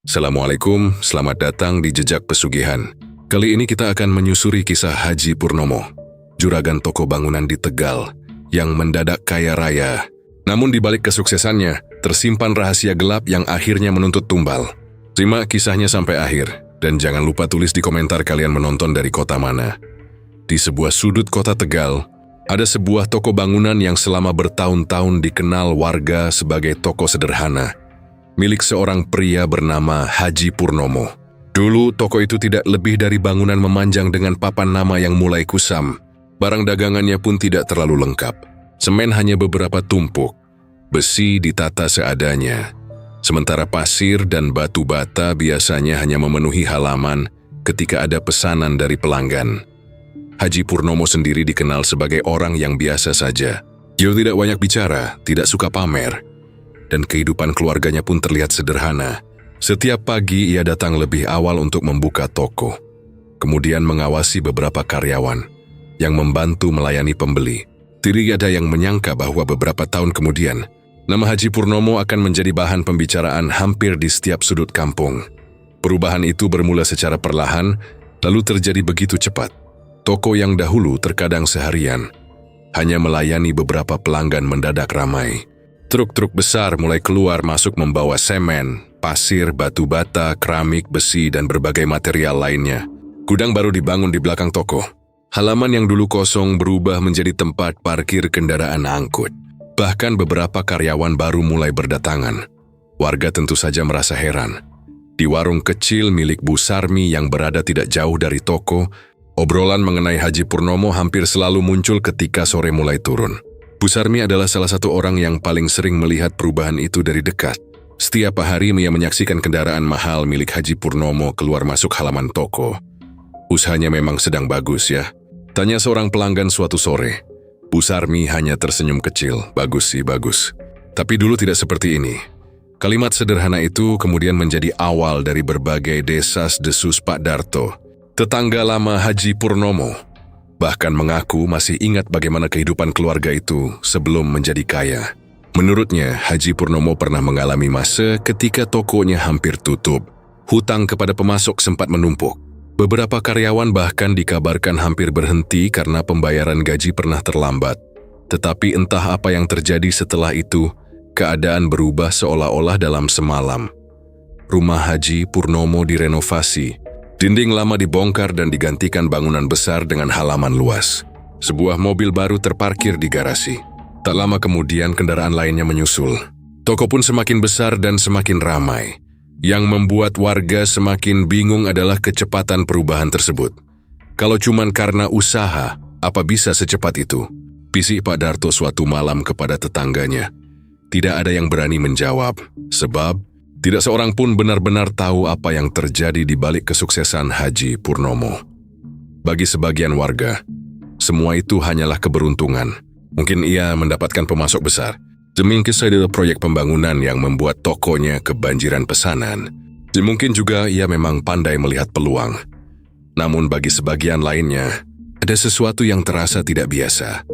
Assalamualaikum, selamat datang di Jejak Pesugihan. Kali ini kita akan menyusuri kisah Haji Purnomo, juragan toko bangunan di Tegal, yang mendadak kaya raya. Namun di balik kesuksesannya, tersimpan rahasia gelap yang akhirnya menuntut tumbal. Simak kisahnya sampai akhir, dan jangan lupa tulis di komentar kalian menonton dari kota mana. Di sebuah sudut kota Tegal, ada sebuah toko bangunan yang selama bertahun-tahun dikenal warga sebagai toko sederhana, milik seorang pria bernama Haji Purnomo. Dulu toko itu tidak lebih dari bangunan memanjang dengan papan nama yang mulai kusam. Barang dagangannya pun tidak terlalu lengkap. Semen hanya beberapa tumpuk. Besi ditata seadanya. Sementara pasir dan batu bata biasanya hanya memenuhi halaman ketika ada pesanan dari pelanggan. Haji Purnomo sendiri dikenal sebagai orang yang biasa saja. Dia tidak banyak bicara, tidak suka pamer, dan kehidupan keluarganya pun terlihat sederhana. Setiap pagi ia datang lebih awal untuk membuka toko, kemudian mengawasi beberapa karyawan yang membantu melayani pembeli. Tidak ada yang menyangka bahwa beberapa tahun kemudian, nama Haji Purnomo akan menjadi bahan pembicaraan hampir di setiap sudut kampung. Perubahan itu bermula secara perlahan, lalu terjadi begitu cepat. Toko yang dahulu terkadang seharian, hanya melayani beberapa pelanggan mendadak ramai. Truk-truk besar mulai keluar masuk membawa semen, pasir, batu bata, keramik, besi, dan berbagai material lainnya. Gudang baru dibangun di belakang toko. Halaman yang dulu kosong berubah menjadi tempat parkir kendaraan angkut. Bahkan beberapa karyawan baru mulai berdatangan. Warga tentu saja merasa heran. Di warung kecil milik Bu Sarmi yang berada tidak jauh dari toko, obrolan mengenai Haji Purnomo hampir selalu muncul ketika sore mulai turun. Bu Sarmi adalah salah satu orang yang paling sering melihat perubahan itu dari dekat. Setiap hari ia menyaksikan kendaraan mahal milik Haji Purnomo keluar masuk halaman toko. Usahanya memang sedang bagus ya? Tanya seorang pelanggan suatu sore. Bu Sarmi hanya tersenyum kecil, bagus sih bagus. Tapi dulu tidak seperti ini. Kalimat sederhana itu kemudian menjadi awal dari berbagai desas-desus Pak Darto, tetangga lama Haji Purnomo. Bahkan mengaku masih ingat bagaimana kehidupan keluarga itu sebelum menjadi kaya. Menurutnya, Haji Purnomo pernah mengalami masa ketika tokonya hampir tutup. Hutang kepada pemasok sempat menumpuk. Beberapa karyawan bahkan dikabarkan hampir berhenti karena pembayaran gaji pernah terlambat. Tetapi entah apa yang terjadi setelah itu, keadaan berubah seolah-olah dalam semalam. Rumah Haji Purnomo direnovasi. Dinding lama dibongkar dan digantikan bangunan besar dengan halaman luas. Sebuah mobil baru terparkir di garasi. Tak lama kemudian kendaraan lainnya menyusul. Toko pun semakin besar dan semakin ramai. Yang membuat warga semakin bingung adalah kecepatan perubahan tersebut. Kalau cuman karena usaha, apa bisa secepat itu? Bisik Pak Darto suatu malam kepada tetangganya. Tidak ada yang berani menjawab, sebab tidak seorang pun benar-benar tahu apa yang terjadi di balik kesuksesan Haji Purnomo. Bagi sebagian warga, semua itu hanyalah keberuntungan. Mungkin ia mendapatkan pemasok besar. Semingkis adalah proyek pembangunan yang membuat tokonya kebanjiran pesanan. Mungkin juga ia memang pandai melihat peluang. Namun bagi sebagian lainnya, ada sesuatu yang terasa tidak biasa.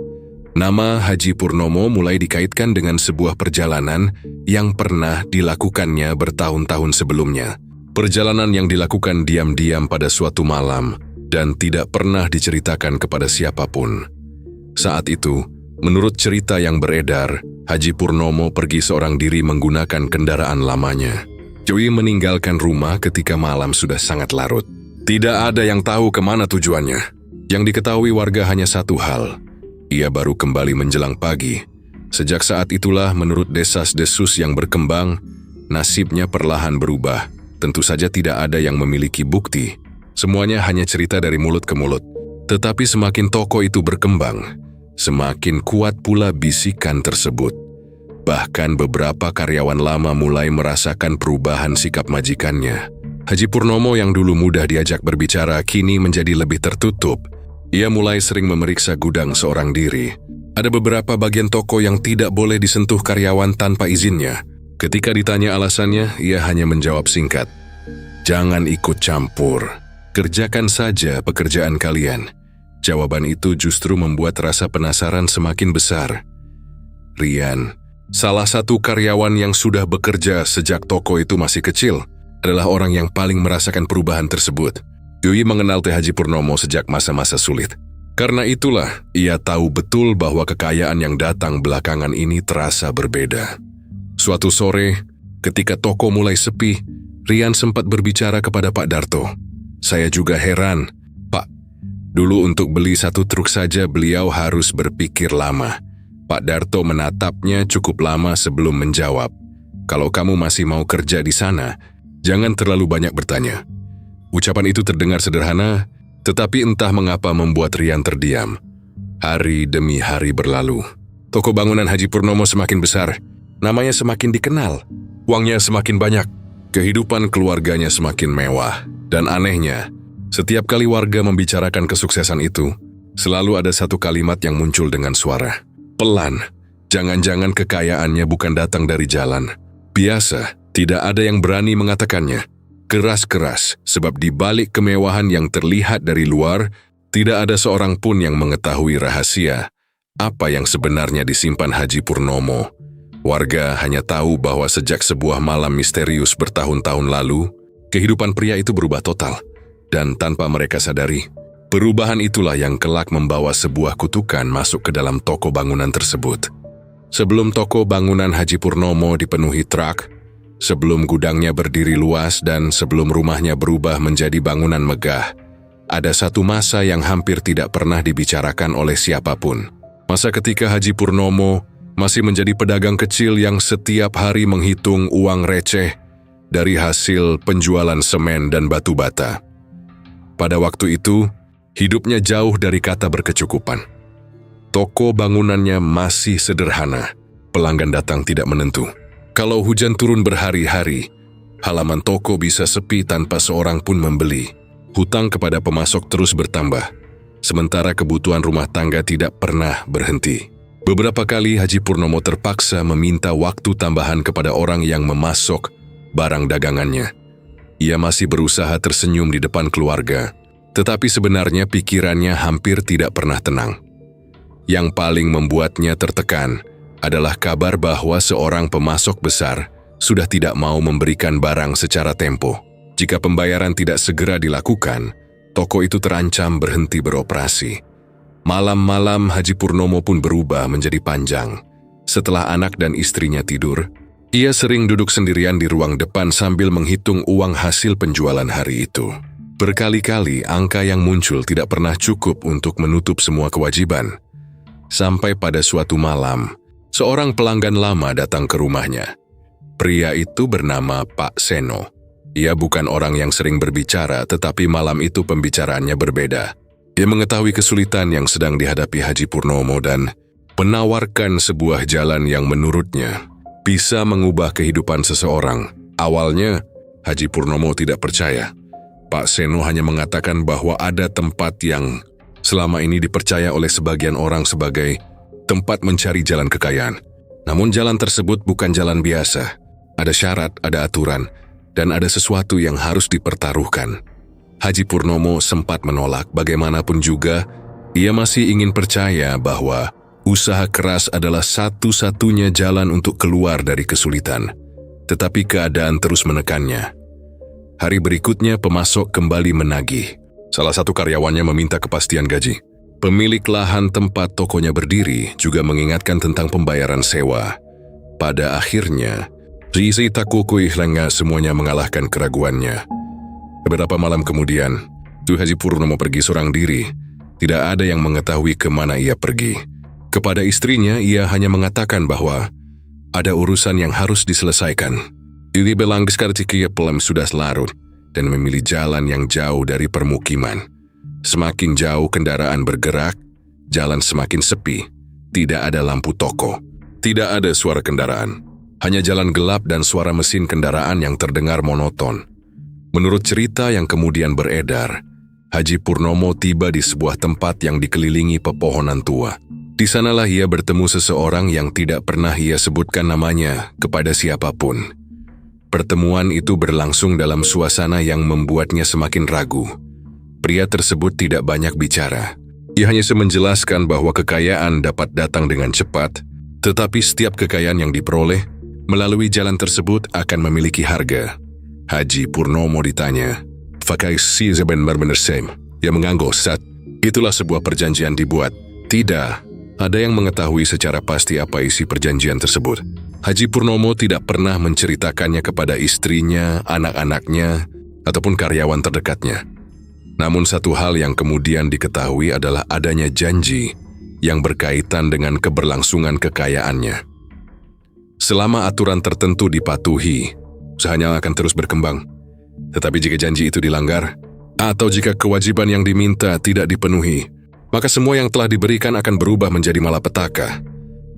Nama Haji Purnomo mulai dikaitkan dengan sebuah perjalanan yang pernah dilakukannya bertahun-tahun sebelumnya. Perjalanan yang dilakukan diam-diam pada suatu malam dan tidak pernah diceritakan kepada siapapun. Saat itu, menurut cerita yang beredar, Haji Purnomo pergi seorang diri menggunakan kendaraan lamanya. Joey meninggalkan rumah ketika malam sudah sangat larut. Tidak ada yang tahu kemana tujuannya. Yang diketahui warga hanya satu hal. Ia baru kembali menjelang pagi. Sejak saat itulah menurut desas-desus yang berkembang, nasibnya perlahan berubah. Tentu saja tidak ada yang memiliki bukti. Semuanya hanya cerita dari mulut ke mulut. Tetapi semakin toko itu berkembang, semakin kuat pula bisikan tersebut. Bahkan beberapa karyawan lama mulai merasakan perubahan sikap majikannya. Haji Purnomo yang dulu mudah diajak berbicara kini menjadi lebih tertutup. Ia mulai sering memeriksa gudang seorang diri. Ada beberapa bagian toko yang tidak boleh disentuh karyawan tanpa izinnya. Ketika ditanya alasannya, ia hanya menjawab singkat, "Jangan ikut campur. Kerjakan saja pekerjaan kalian." Jawaban itu justru membuat rasa penasaran semakin besar. Rian, salah satu karyawan yang sudah bekerja sejak toko itu masih kecil, adalah orang yang paling merasakan perubahan tersebut. Yui mengenal Teh Haji Purnomo sejak masa-masa sulit. Karena itulah, ia tahu betul bahwa kekayaan yang datang belakangan ini terasa berbeda. Suatu sore, ketika toko mulai sepi, Rian sempat berbicara kepada Pak Darto. Saya juga heran, Pak. Dulu untuk beli satu truk saja beliau harus berpikir lama. Pak Darto menatapnya cukup lama sebelum menjawab. Kalau kamu masih mau kerja di sana, jangan terlalu banyak bertanya. Ucapan itu terdengar sederhana, tetapi entah mengapa membuat Rian terdiam. Hari demi hari berlalu. Toko bangunan Haji Purnomo semakin besar, namanya semakin dikenal, uangnya semakin banyak, kehidupan keluarganya semakin mewah. Dan anehnya, setiap kali warga membicarakan kesuksesan itu, selalu ada satu kalimat yang muncul dengan suara. Pelan, jangan-jangan kekayaannya bukan datang dari jalan. Biasa, tidak ada yang berani mengatakannya. Keras-keras, sebab di balik kemewahan yang terlihat dari luar, tidak ada seorang pun yang mengetahui rahasia apa yang sebenarnya disimpan Haji Purnomo. Warga hanya tahu bahwa sejak sebuah malam misterius bertahun-tahun lalu, kehidupan pria itu berubah total. Dan tanpa mereka sadari, perubahan itulah yang kelak membawa sebuah kutukan masuk ke dalam toko bangunan tersebut. Sebelum toko bangunan Haji Purnomo dipenuhi truk, sebelum gudangnya berdiri luas dan sebelum rumahnya berubah menjadi bangunan megah, ada satu masa yang hampir tidak pernah dibicarakan oleh siapapun. Masa ketika Haji Purnomo masih menjadi pedagang kecil yang setiap hari menghitung uang receh dari hasil penjualan semen dan batu bata. Pada waktu itu, hidupnya jauh dari kata berkecukupan. Toko bangunannya masih sederhana, pelanggan datang tidak menentu. Kalau hujan turun berhari-hari, halaman toko bisa sepi tanpa seorang pun membeli. Hutang kepada pemasok terus bertambah, sementara kebutuhan rumah tangga tidak pernah berhenti. Beberapa kali Haji Purnomo terpaksa meminta waktu tambahan kepada orang yang memasok barang dagangannya. Ia masih berusaha tersenyum di depan keluarga, tetapi sebenarnya pikirannya hampir tidak pernah tenang. Yang paling membuatnya tertekan adalah kabar bahwa seorang pemasok besar sudah tidak mau memberikan barang secara tempo. Jika pembayaran tidak segera dilakukan, toko itu terancam berhenti beroperasi. Malam-malam Haji Purnomo pun berubah menjadi panjang. Setelah anak dan istrinya tidur, ia sering duduk sendirian di ruang depan sambil menghitung uang hasil penjualan hari itu. Berkali-kali angka yang muncul tidak pernah cukup untuk menutup semua kewajiban. Sampai pada suatu malam, seorang pelanggan lama datang ke rumahnya. Pria itu bernama Pak Seno. Ia bukan orang yang sering berbicara, tetapi malam itu pembicaraannya berbeda. Dia mengetahui kesulitan yang sedang dihadapi Haji Purnomo dan menawarkan sebuah jalan yang menurutnya bisa mengubah kehidupan seseorang. Awalnya, Haji Purnomo tidak percaya. Pak Seno hanya mengatakan bahwa ada tempat yang selama ini dipercaya oleh sebagian orang sebagai tempat mencari jalan kekayaan. Namun jalan tersebut bukan jalan biasa. Ada syarat, ada aturan, dan ada sesuatu yang harus dipertaruhkan. Haji Purnomo sempat menolak. Bagaimanapun juga, ia masih ingin percaya bahwa usaha keras adalah satu-satunya jalan untuk keluar dari kesulitan. Tetapi keadaan terus menekannya. Hari berikutnya pemasok kembali menagih. Salah satu karyawannya meminta kepastian gaji. Pemilik lahan tempat tokonya berdiri juga mengingatkan tentang pembayaran sewa. Pada akhirnya, Rizi Takukui Lenga semuanya mengalahkan keraguannya. Beberapa malam kemudian, Haji Purnomo pergi seorang diri. Tidak ada yang mengetahui kemana ia pergi. Kepada istrinya, ia hanya mengatakan bahwa ada urusan yang harus diselesaikan. Ili Belangis Kartikia Pelem sudah larut dan memilih jalan yang jauh dari permukiman. Semakin jauh kendaraan bergerak, jalan semakin sepi. Tidak ada lampu toko. Tidak ada suara kendaraan. Hanya jalan gelap dan suara mesin kendaraan yang terdengar monoton. Menurut cerita yang kemudian beredar, Haji Purnomo tiba di sebuah tempat yang dikelilingi pepohonan tua. Di sanalah ia bertemu seseorang yang tidak pernah ia sebutkan namanya kepada siapapun. Pertemuan itu berlangsung dalam suasana yang membuatnya semakin ragu. Pria tersebut tidak banyak bicara. Ia hanya menjelaskan bahwa kekayaan dapat datang dengan cepat, tetapi setiap kekayaan yang diperoleh melalui jalan tersebut akan memiliki harga. Haji Purnomo ditanya. Fakai si benar-benar same. Ia mengangguk saat itulah sebuah perjanjian dibuat. Tidak ada yang mengetahui secara pasti apa isi perjanjian tersebut. Haji Purnomo tidak pernah menceritakannya kepada istrinya, anak-anaknya, ataupun karyawan terdekatnya. Namun satu hal yang kemudian diketahui adalah adanya janji yang berkaitan dengan keberlangsungan kekayaannya. Selama aturan tertentu dipatuhi, usahanya akan terus berkembang. Tetapi jika janji itu dilanggar, atau jika kewajiban yang diminta tidak dipenuhi, maka semua yang telah diberikan akan berubah menjadi malapetaka.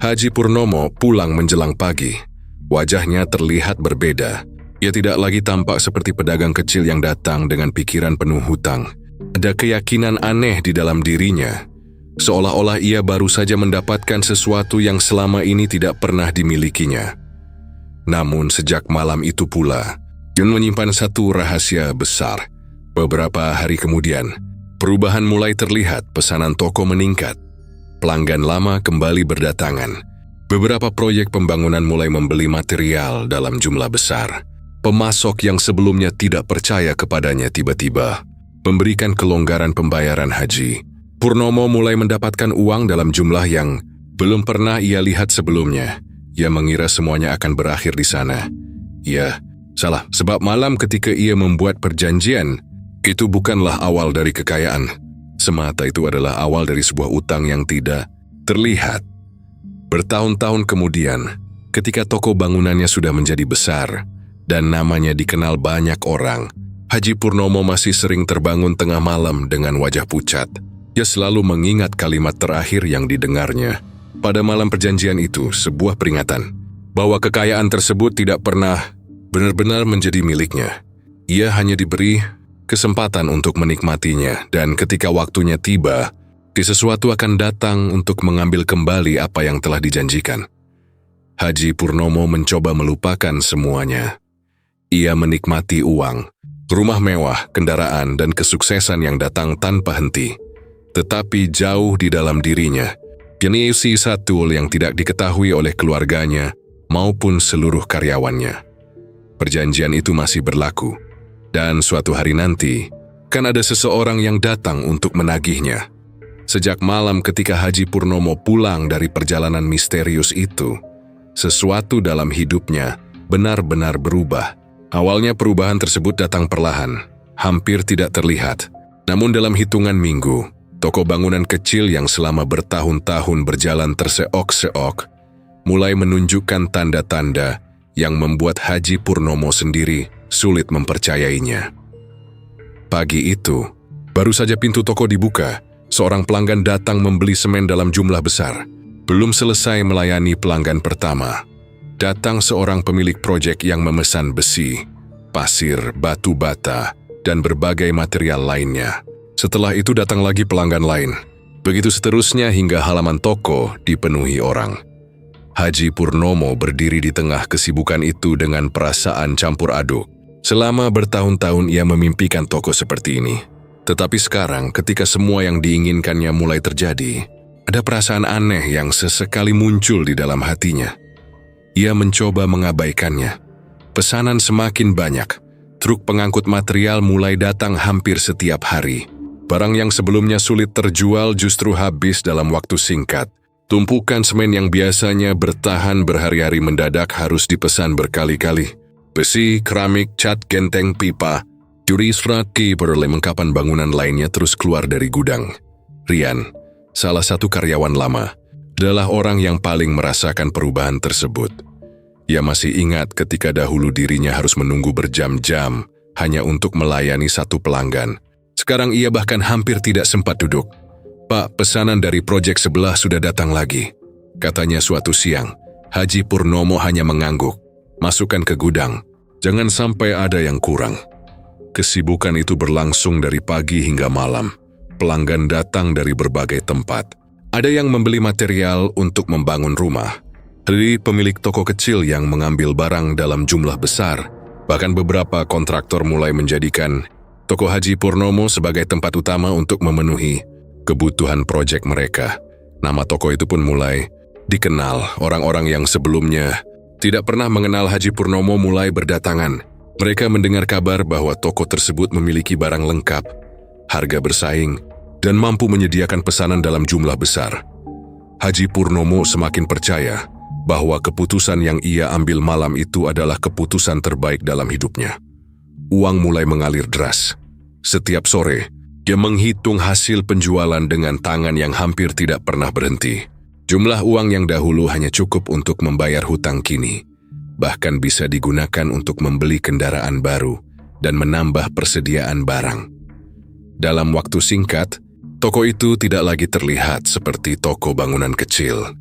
Haji Purnomo pulang menjelang pagi. Wajahnya terlihat berbeda. Ia tidak lagi tampak seperti pedagang kecil yang datang dengan pikiran penuh hutang. Ada keyakinan aneh di dalam dirinya, seolah-olah ia baru saja mendapatkan sesuatu yang selama ini tidak pernah dimilikinya. Namun sejak malam itu pula, Yun menyimpan satu rahasia besar. Beberapa hari kemudian, perubahan mulai terlihat, pesanan toko meningkat. Pelanggan lama kembali berdatangan. Beberapa proyek pembangunan mulai membeli material dalam jumlah besar. Pemasok yang sebelumnya tidak percaya kepadanya tiba-tiba memberikan kelonggaran pembayaran haji. Purnomo mulai mendapatkan uang dalam jumlah yang belum pernah ia lihat sebelumnya. Ia mengira semuanya akan berakhir di sana. Ia salah, sebab malam ketika ia membuat perjanjian, itu bukanlah awal dari kekayaan. Semata itu adalah awal dari sebuah utang yang tidak terlihat. Bertahun-tahun kemudian, ketika toko bangunannya sudah menjadi besar dan namanya dikenal banyak orang, Haji Purnomo masih sering terbangun tengah malam dengan wajah pucat. Ia selalu mengingat kalimat terakhir yang didengarnya. Pada malam perjanjian itu, sebuah peringatan bahwa kekayaan tersebut tidak pernah benar-benar menjadi miliknya. Ia hanya diberi kesempatan untuk menikmatinya, dan ketika waktunya tiba, sesuatu akan datang untuk mengambil kembali apa yang telah dijanjikan. Haji Purnomo mencoba melupakan semuanya. Ia menikmati uang, rumah mewah, kendaraan, dan kesuksesan yang datang tanpa henti. Tetapi jauh di dalam dirinya, kini sisa tool yang tidak diketahui oleh keluarganya maupun seluruh karyawannya. Perjanjian itu masih berlaku, dan suatu hari nanti, kan ada seseorang yang datang untuk menagihnya. Sejak malam ketika Haji Purnomo pulang dari perjalanan misterius itu, sesuatu dalam hidupnya benar-benar berubah. Awalnya perubahan tersebut datang perlahan, hampir tidak terlihat. Namun dalam hitungan minggu, toko bangunan kecil yang selama bertahun-tahun berjalan terseok-seok mulai menunjukkan tanda-tanda yang membuat Haji Purnomo sendiri sulit mempercayainya. Pagi itu, baru saja pintu toko dibuka, seorang pelanggan datang membeli semen dalam jumlah besar. Belum selesai melayani pelanggan pertama, datang seorang pemilik proyek yang memesan besi, pasir, batu bata, dan berbagai material lainnya. Setelah itu datang lagi pelanggan lain. Begitu seterusnya hingga halaman toko dipenuhi orang. Haji Purnomo berdiri di tengah kesibukan itu dengan perasaan campur aduk. Selama bertahun-tahun ia memimpikan toko seperti ini. Tetapi sekarang ketika semua yang diinginkannya mulai terjadi, ada perasaan aneh yang sesekali muncul di dalam hatinya. Ia mencoba mengabaikannya. Pesanan semakin banyak. Truk pengangkut material mulai datang hampir setiap hari. Barang yang sebelumnya sulit terjual justru habis dalam waktu singkat. Tumpukan semen yang biasanya bertahan berhari-hari mendadak harus dipesan berkali-kali. Besi, keramik, cat, genteng, pipa, juri seraki, perlengkapan bangunan lainnya terus keluar dari gudang. Rian, salah satu karyawan lama, adalah orang yang paling merasakan perubahan tersebut. Ia masih ingat ketika dahulu dirinya harus menunggu berjam-jam hanya untuk melayani satu pelanggan. Sekarang ia bahkan hampir tidak sempat duduk. "Pak, pesanan dari proyek sebelah sudah datang lagi," katanya suatu siang. Haji Purnomo hanya mengangguk. "Masukkan ke gudang, jangan sampai ada yang kurang." Kesibukan itu berlangsung dari pagi hingga malam. Pelanggan datang dari berbagai tempat. Ada yang membeli material untuk membangun rumah. Dari pemilik toko kecil yang mengambil barang dalam jumlah besar. Bahkan beberapa kontraktor mulai menjadikan toko Haji Purnomo sebagai tempat utama untuk memenuhi kebutuhan proyek mereka. Nama toko itu pun mulai dikenal. Orang-orang yang sebelumnya tidak pernah mengenal Haji Purnomo mulai berdatangan. Mereka mendengar kabar bahwa toko tersebut memiliki barang lengkap, harga bersaing, dan mampu menyediakan pesanan dalam jumlah besar. Haji Purnomo semakin percaya bahwa keputusan yang ia ambil malam itu adalah keputusan terbaik dalam hidupnya. Uang mulai mengalir deras. Setiap sore, dia menghitung hasil penjualan dengan tangan yang hampir tidak pernah berhenti. Jumlah uang yang dahulu hanya cukup untuk membayar hutang kini, bahkan bisa digunakan untuk membeli kendaraan baru dan menambah persediaan barang. Dalam waktu singkat, toko itu tidak lagi terlihat seperti toko bangunan kecil.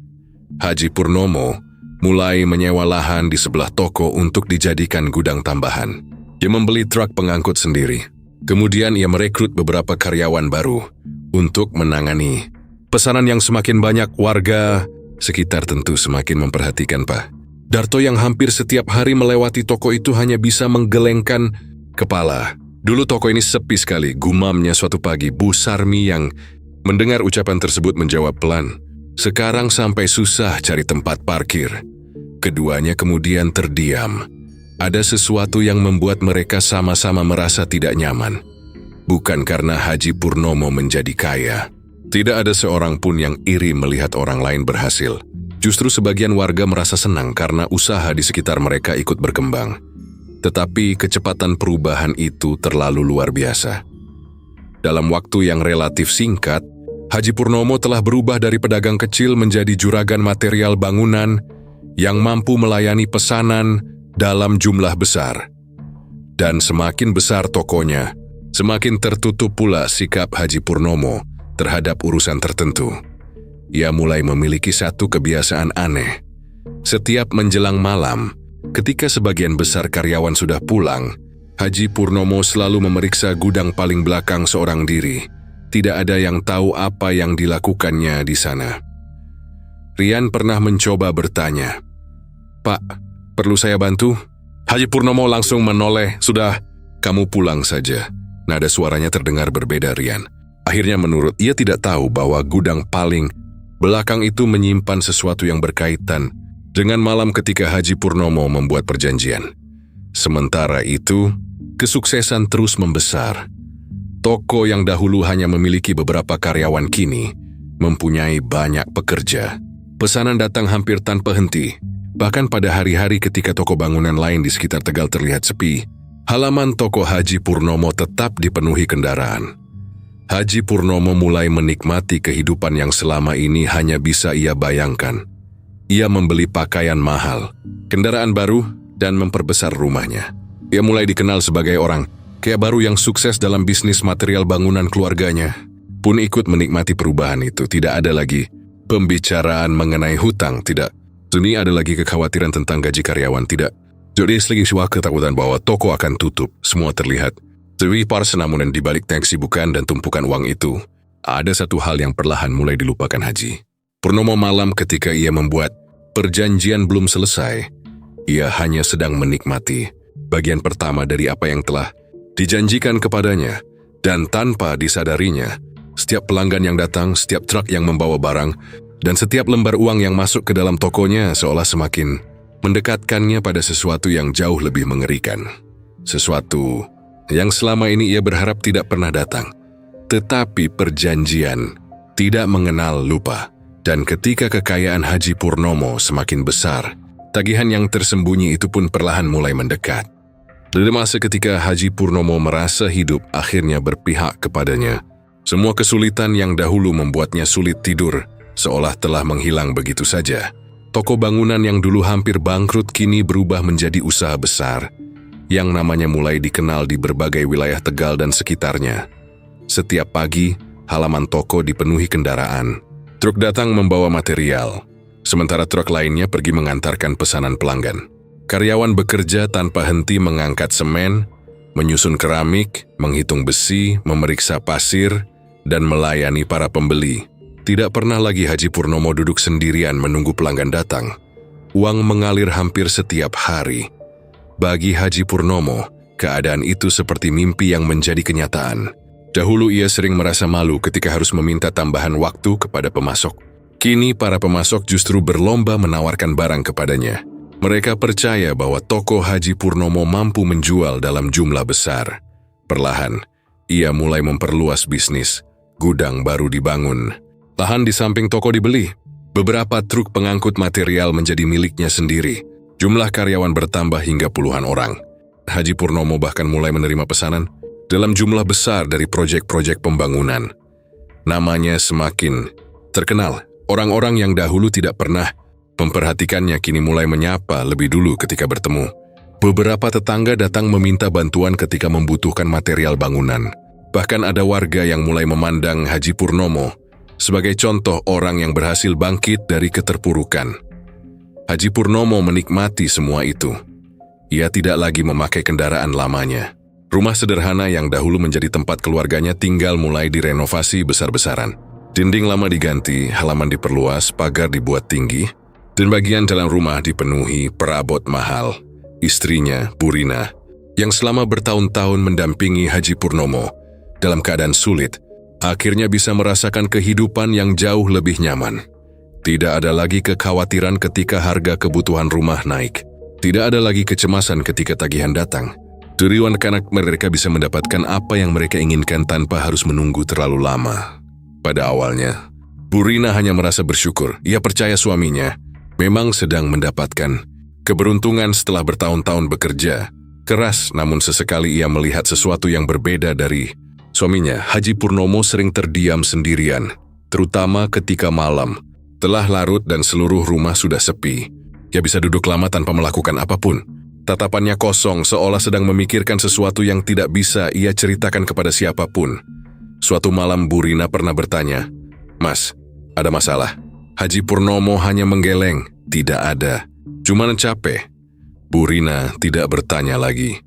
Haji Purnomo mulai menyewa lahan di sebelah toko untuk dijadikan gudang tambahan. Dia membeli truk pengangkut sendiri. Kemudian ia merekrut beberapa karyawan baru untuk menangani pesanan yang semakin banyak. Warga sekitar tentu semakin memperhatikan Pak Darto yang hampir setiap hari melewati toko itu hanya bisa menggelengkan kepala. Dulu toko ini sepi sekali, gumamnya suatu pagi. Bu Sarmi yang mendengar ucapan tersebut menjawab pelan. Sekarang sampai susah cari tempat parkir. Keduanya kemudian terdiam. Ada sesuatu yang membuat mereka sama-sama merasa tidak nyaman. Bukan karena Haji Purnomo menjadi kaya. Tidak ada seorang pun yang iri melihat orang lain berhasil. Justru sebagian warga merasa senang karena usaha di sekitar mereka ikut berkembang. Tetapi kecepatan perubahan itu terlalu luar biasa. Dalam waktu yang relatif singkat, Haji Purnomo telah berubah dari pedagang kecil menjadi juragan material bangunan yang mampu melayani pesanan dalam jumlah besar. Dan semakin besar tokonya, semakin tertutup pula sikap Haji Purnomo terhadap urusan tertentu. Ia mulai memiliki satu kebiasaan aneh. Setiap menjelang malam, ketika sebagian besar karyawan sudah pulang, Haji Purnomo selalu memeriksa gudang paling belakang seorang diri. Tidak ada yang tahu apa yang dilakukannya di sana. Rian pernah mencoba bertanya, "Pak, perlu saya bantu?" Haji Purnomo langsung menoleh, "Sudah, kamu pulang saja." Nada suaranya terdengar berbeda Rian. Akhirnya menurut ia tidak tahu bahwa gudang paling belakang itu menyimpan sesuatu yang berkaitan dengan malam ketika Haji Purnomo membuat perjanjian. Sementara itu, kesuksesan terus membesar. Toko yang dahulu hanya memiliki beberapa karyawan kini mempunyai banyak pekerja. Pesanan datang hampir tanpa henti. Bahkan pada hari-hari ketika toko bangunan lain di sekitar Tegal terlihat sepi, halaman toko Haji Purnomo tetap dipenuhi kendaraan. Haji Purnomo mulai menikmati kehidupan yang selama ini hanya bisa ia bayangkan. Ia membeli pakaian mahal, kendaraan baru, dan memperbesar rumahnya. Ia mulai dikenal sebagai orang kaya baru yang sukses dalam bisnis material bangunan. Keluarganya pun ikut menikmati perubahan itu. Tidak ada lagi pembicaraan mengenai hutang, tidak. Ini ada lagi kekhawatiran tentang gaji karyawan, tidak. Jadi lagi sebuah ketakutan bahwa toko akan tutup. Semua terlihat seperti farsa, namun di balik kesibukan dan tumpukan uang itu, ada satu hal yang perlahan mulai dilupakan Haji Purnomo. Malam ketika ia membuat perjanjian belum selesai, ia hanya sedang menikmati bagian pertama dari apa yang telah dijanjikan kepadanya, dan tanpa disadarinya, setiap pelanggan yang datang, setiap truk yang membawa barang, dan setiap lembar uang yang masuk ke dalam tokonya seolah semakin mendekatkannya pada sesuatu yang jauh lebih mengerikan. Sesuatu yang selama ini ia berharap tidak pernah datang. Tetapi perjanjian tidak mengenal lupa. Dan ketika kekayaan Haji Purnomo semakin besar, tagihan yang tersembunyi itu pun perlahan mulai mendekat. Dari masa ketika Haji Purnomo merasa hidup akhirnya berpihak kepadanya, semua kesulitan yang dahulu membuatnya sulit tidur seolah telah menghilang begitu saja. Toko bangunan yang dulu hampir bangkrut kini berubah menjadi usaha besar yang namanya mulai dikenal di berbagai wilayah Tegal dan sekitarnya. Setiap pagi, halaman toko dipenuhi kendaraan. Truk datang membawa material, sementara truk lainnya pergi mengantarkan pesanan pelanggan. Karyawan bekerja tanpa henti mengangkat semen, menyusun keramik, menghitung besi, memeriksa pasir, dan melayani para pembeli. Tidak pernah lagi Haji Purnomo duduk sendirian menunggu pelanggan datang. Uang mengalir hampir setiap hari. Bagi Haji Purnomo, keadaan itu seperti mimpi yang menjadi kenyataan. Dahulu ia sering merasa malu ketika harus meminta tambahan waktu kepada pemasok. Kini para pemasok justru berlomba menawarkan barang kepadanya. Mereka percaya bahwa toko Haji Purnomo mampu menjual dalam jumlah besar. Perlahan, ia mulai memperluas bisnis. Gudang baru dibangun. Lahan di samping toko dibeli. Beberapa truk pengangkut material menjadi miliknya sendiri. Jumlah karyawan bertambah hingga puluhan orang. Haji Purnomo bahkan mulai menerima pesanan dalam jumlah besar dari proyek-proyek pembangunan. Namanya semakin terkenal. Orang-orang yang dahulu tidak pernah memperhatikannya kini mulai menyapa lebih dulu ketika bertemu. Beberapa tetangga datang meminta bantuan ketika membutuhkan material bangunan. Bahkan ada warga yang mulai memandang Haji Purnomo sebagai contoh orang yang berhasil bangkit dari keterpurukan. Haji Purnomo menikmati semua itu. Ia tidak lagi memakai kendaraan lamanya. Rumah sederhana yang dahulu menjadi tempat keluarganya tinggal mulai direnovasi besar-besaran. Dinding lama diganti, halaman diperluas, pagar dibuat tinggi, dan bagian dalam rumah dipenuhi perabot mahal. Istrinya, Burina, yang selama bertahun-tahun mendampingi Haji Purnomo dalam keadaan sulit, akhirnya bisa merasakan kehidupan yang jauh lebih nyaman. Tidak ada lagi kekhawatiran ketika harga kebutuhan rumah naik. Tidak ada lagi kecemasan ketika tagihan datang. Dari anak-anak mereka bisa mendapatkan apa yang mereka inginkan tanpa harus menunggu terlalu lama. Pada awalnya, Burina hanya merasa bersyukur. Ia percaya suaminya memang sedang mendapatkan keberuntungan setelah bertahun-tahun bekerja keras, namun sesekali ia melihat sesuatu yang berbeda dari suaminya. Haji Purnomo sering terdiam sendirian, terutama ketika malam telah larut dan seluruh rumah sudah sepi. Ia bisa duduk lama tanpa melakukan apapun. Tatapannya kosong, seolah sedang memikirkan sesuatu yang tidak bisa ia ceritakan kepada siapapun. Suatu malam Burina pernah bertanya, "Mas, ada masalah?" Haji Purnomo hanya menggeleng, "Tidak ada. Cuma capek." Burina tidak bertanya lagi.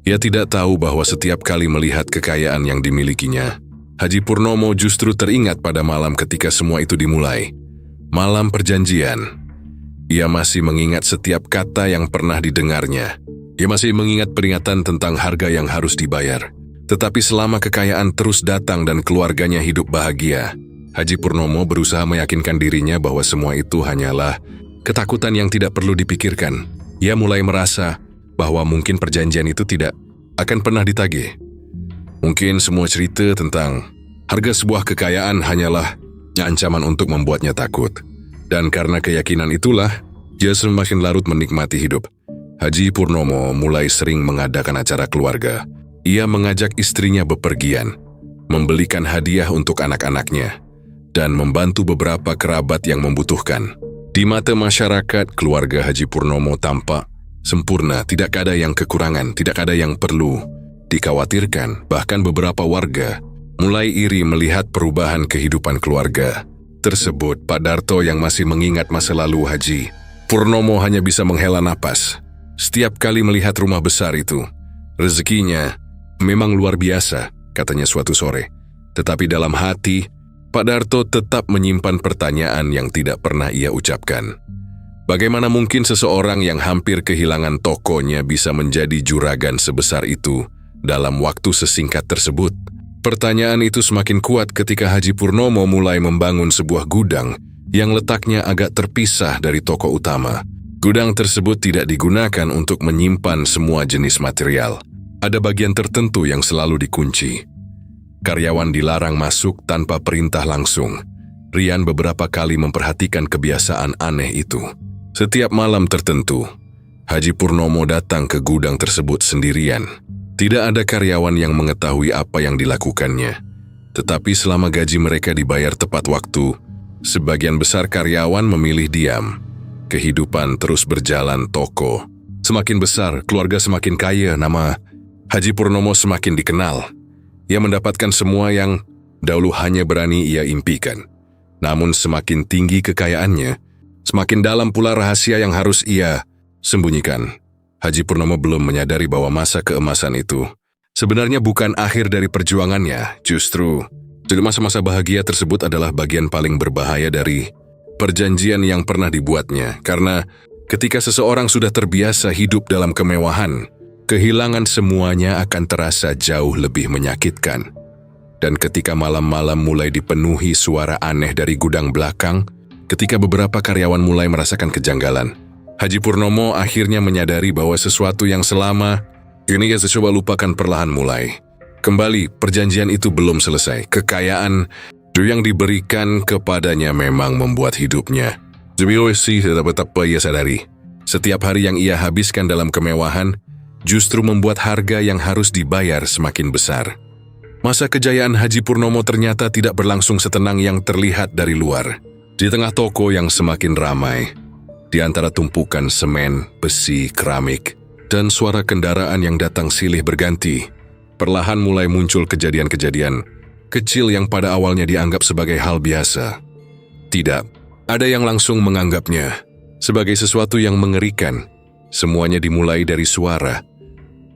Ia tidak tahu bahwa setiap kali melihat kekayaan yang dimilikinya, Haji Purnomo justru teringat pada malam ketika semua itu dimulai. Malam perjanjian. Ia masih mengingat setiap kata yang pernah didengarnya. Ia masih mengingat peringatan tentang harga yang harus dibayar. Tetapi selama kekayaan terus datang dan keluarganya hidup bahagia, Haji Purnomo berusaha meyakinkan dirinya bahwa semua itu hanyalah ketakutan yang tidak perlu dipikirkan. Ia mulai merasa bahwa mungkin perjanjian itu tidak akan pernah ditagih. Mungkin semua cerita tentang harga sebuah kekayaan hanyalah ancaman untuk membuatnya takut. Dan karena keyakinan itulah, dia semakin larut menikmati hidup. Haji Purnomo mulai sering mengadakan acara keluarga. Ia mengajak istrinya bepergian, membelikan hadiah untuk anak-anaknya, dan membantu beberapa kerabat yang membutuhkan. Di mata masyarakat, keluarga Haji Purnomo tampak sempurna, tidak ada yang kekurangan, tidak ada yang perlu dikhawatirkan. Bahkan beberapa warga mulai iri melihat perubahan kehidupan keluarga tersebut. Pak Darto yang masih mengingat masa lalu Haji Purnomo hanya bisa menghela napas. Setiap kali melihat rumah besar itu, rezekinya memang luar biasa, katanya suatu sore. Tetapi dalam hati, Pak Darto tetap menyimpan pertanyaan yang tidak pernah ia ucapkan. Bagaimana mungkin seseorang yang hampir kehilangan tokonya bisa menjadi juragan sebesar itu dalam waktu sesingkat tersebut? Pertanyaan itu semakin kuat ketika Haji Purnomo mulai membangun sebuah gudang yang letaknya agak terpisah dari toko utama. Gudang tersebut tidak digunakan untuk menyimpan semua jenis material. Ada bagian tertentu yang selalu dikunci. Karyawan dilarang masuk tanpa perintah langsung. Rian beberapa kali memperhatikan kebiasaan aneh itu. Setiap malam tertentu, Haji Purnomo datang ke gudang tersebut sendirian. Tidak ada karyawan yang mengetahui apa yang dilakukannya. Tetapi selama gaji mereka dibayar tepat waktu, sebagian besar karyawan memilih diam. Kehidupan terus berjalan toko. Semakin besar, keluarga semakin kaya, nama Haji Purnomo semakin dikenal. Ia mendapatkan semua yang dahulu hanya berani ia impikan. Namun semakin tinggi kekayaannya, semakin dalam pula rahasia yang harus ia sembunyikan. Haji Purnomo belum menyadari bahwa masa keemasan itu sebenarnya bukan akhir dari perjuangannya. Justru, masa-masa bahagia tersebut adalah bagian paling berbahaya dari perjanjian yang pernah dibuatnya. Karena ketika seseorang sudah terbiasa hidup dalam kemewahan, kehilangan semuanya akan terasa jauh lebih menyakitkan. Dan ketika malam-malam mulai dipenuhi suara aneh dari gudang belakang, ketika beberapa karyawan mulai merasakan kejanggalan, Haji Purnomo akhirnya menyadari bahwa sesuatu yang selama ini ia coba lupakan perlahan mulai. Kembali, perjanjian itu belum selesai. Kekayaan yang diberikan kepadanya memang membuat hidupnya tidak betapa ia sadari. Setiap hari yang ia habiskan dalam kemewahan justru membuat harga yang harus dibayar semakin besar. Masa kejayaan Haji Purnomo ternyata tidak berlangsung setenang yang terlihat dari luar. Di tengah toko yang semakin ramai, di antara tumpukan semen, besi, keramik, dan suara kendaraan yang datang silih berganti, perlahan mulai muncul kejadian-kejadian kecil yang pada awalnya dianggap sebagai hal biasa. Tidak, ada yang langsung menganggapnya sebagai sesuatu yang mengerikan. Semuanya dimulai dari suara.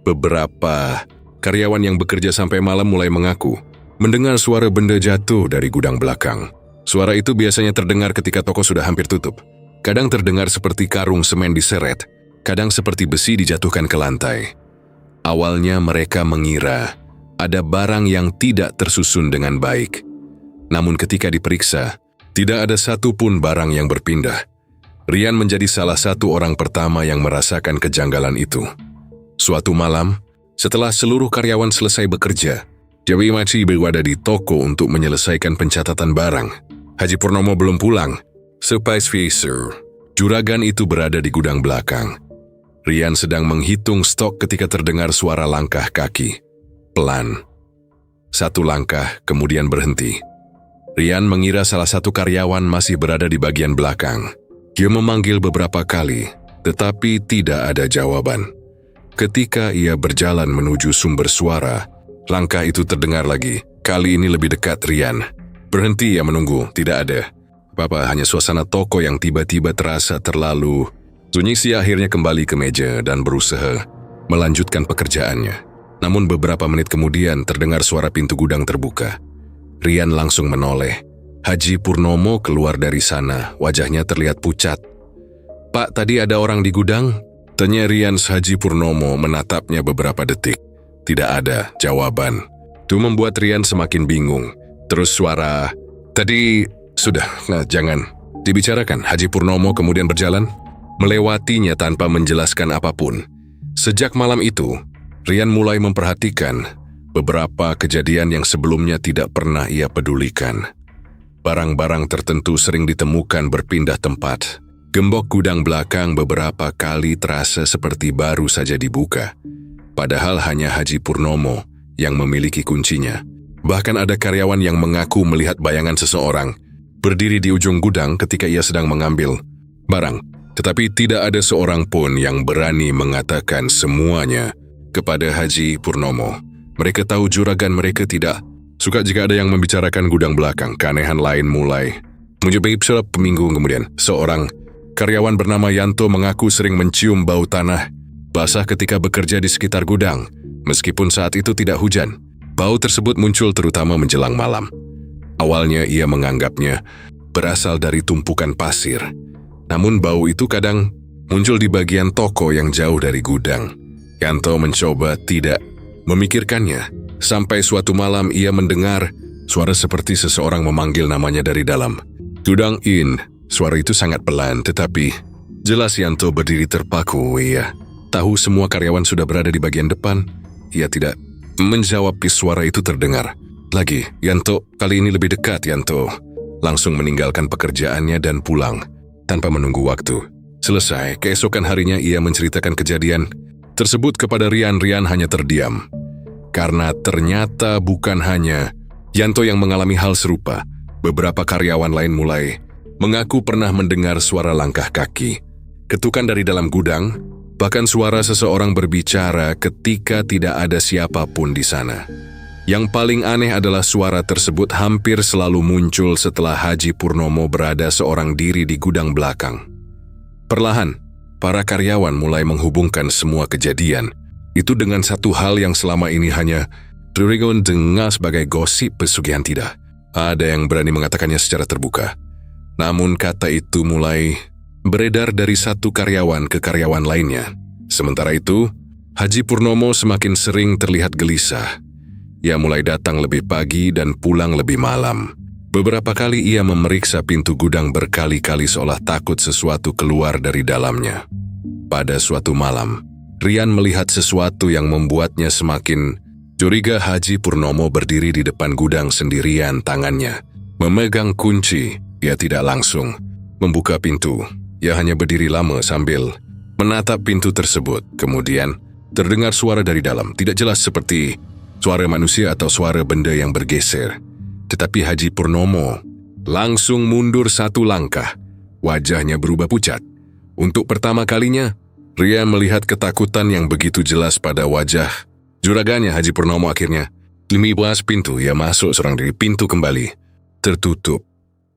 Beberapa karyawan yang bekerja sampai malam mulai mengaku mendengar suara benda jatuh dari gudang belakang. Suara itu biasanya terdengar ketika toko sudah hampir tutup. Kadang terdengar seperti karung semen diseret, kadang seperti besi dijatuhkan ke lantai. Awalnya mereka mengira ada barang yang tidak tersusun dengan baik. Namun ketika diperiksa, tidak ada satupun barang yang berpindah. Rian menjadi salah satu orang pertama yang merasakan kejanggalan itu. Suatu malam, setelah seluruh karyawan selesai bekerja, Dewi masih berada di toko untuk menyelesaikan pencatatan barang. Haji Purnomo belum pulang. Supervisor, juragan itu berada di gudang belakang. Rian sedang menghitung stok ketika terdengar suara langkah kaki. Pelan. Satu langkah, kemudian berhenti. Rian mengira salah satu karyawan masih berada di bagian belakang. Dia memanggil beberapa kali, tetapi tidak ada jawaban. Ketika ia berjalan menuju sumber suara, langkah itu terdengar lagi. Kali ini lebih dekat Rian. Berhenti ia menunggu, tidak ada. Apa hanya suasana toko yang tiba-tiba terasa terlalu sunyi. Si akhirnya kembali ke meja dan berusaha melanjutkan pekerjaannya. Namun beberapa menit kemudian terdengar suara pintu gudang terbuka. Rian langsung menoleh. Haji Purnomo keluar dari sana, wajahnya terlihat pucat. "Pak, tadi ada orang di gudang?" Tanya Rian. Haji Purnomo menatapnya beberapa detik. Tidak ada jawaban. Itu membuat Rian semakin bingung. Terus suara, "Tadi sudah, jangan dibicarakan." Haji Purnomo kemudian berjalan, melewatinya tanpa menjelaskan apapun. Sejak malam itu, Rian mulai memperhatikan beberapa kejadian yang sebelumnya tidak pernah ia pedulikan. Barang-barang tertentu sering ditemukan berpindah tempat. Gembok gudang belakang beberapa kali terasa seperti baru saja dibuka. Padahal hanya Haji Purnomo yang memiliki kuncinya. Bahkan ada karyawan yang mengaku melihat bayangan seseorang berdiri di ujung gudang ketika ia sedang mengambil barang. Tetapi tidak ada seorang pun yang berani mengatakan semuanya kepada Haji Purnomo. Mereka tahu juragan mereka tidak suka jika ada yang membicarakan gudang belakang. Keanehan lain mulai muncul beberapa minggu kemudian. Seorang karyawan bernama Yanto mengaku sering mencium bau tanah basah ketika bekerja di sekitar gudang. Meskipun saat itu tidak hujan, bau tersebut muncul terutama menjelang malam. Awalnya ia menganggapnya berasal dari tumpukan pasir. Namun bau itu kadang muncul di bagian toko yang jauh dari gudang. Yanto mencoba tidak memikirkannya, sampai suatu malam ia mendengar suara seperti seseorang memanggil namanya dari dalam. "Gudang In." Suara itu sangat pelan, tetapi jelas Yanto berdiri terpaku. Ia tahu semua karyawan sudah berada di bagian depan. Ia tidak menjawab. Suara itu terdengar lagi. Yanto, kali ini lebih dekat. Yanto langsung meninggalkan pekerjaannya dan pulang tanpa menunggu waktu. Selesai, keesokan harinya ia menceritakan kejadian tersebut kepada Rian. Rian hanya terdiam. Karena ternyata bukan hanya Yanto yang mengalami hal serupa. Beberapa karyawan lain mulai mengaku pernah mendengar suara langkah kaki, ketukan dari dalam gudang, bahkan suara seseorang berbicara ketika tidak ada siapapun di sana. Yang paling aneh adalah suara tersebut hampir selalu muncul setelah Haji Purnomo berada seorang diri di gudang belakang. Perlahan, para karyawan mulai menghubungkan semua kejadian itu dengan satu hal yang selama ini hanya Rian dengar sebagai gosip pesugihan. Tidak ada yang berani mengatakannya secara terbuka. Namun kata itu mulai beredar dari satu karyawan ke karyawan lainnya. Sementara itu, Haji Purnomo semakin sering terlihat gelisah. Ia mulai datang lebih pagi dan pulang lebih malam. Beberapa kali ia memeriksa pintu gudang berkali-kali seolah takut sesuatu keluar dari dalamnya. Pada suatu malam, Rian melihat sesuatu yang membuatnya semakin curiga. Haji Purnomo berdiri di depan gudang sendirian, tangannya memegang kunci. Ia tidak langsung membuka pintu. Ia hanya berdiri lama sambil menatap pintu tersebut. Kemudian terdengar suara dari dalam, tidak jelas seperti suara manusia atau suara benda yang bergeser. Tetapi Haji Purnomo langsung mundur satu langkah. Wajahnya berubah pucat. Untuk pertama kalinya, Rian melihat ketakutan yang begitu jelas pada wajah juragannya. Haji Purnomo akhirnya menutup pintu. Ia masuk seorang diri. Pintu kembali tertutup.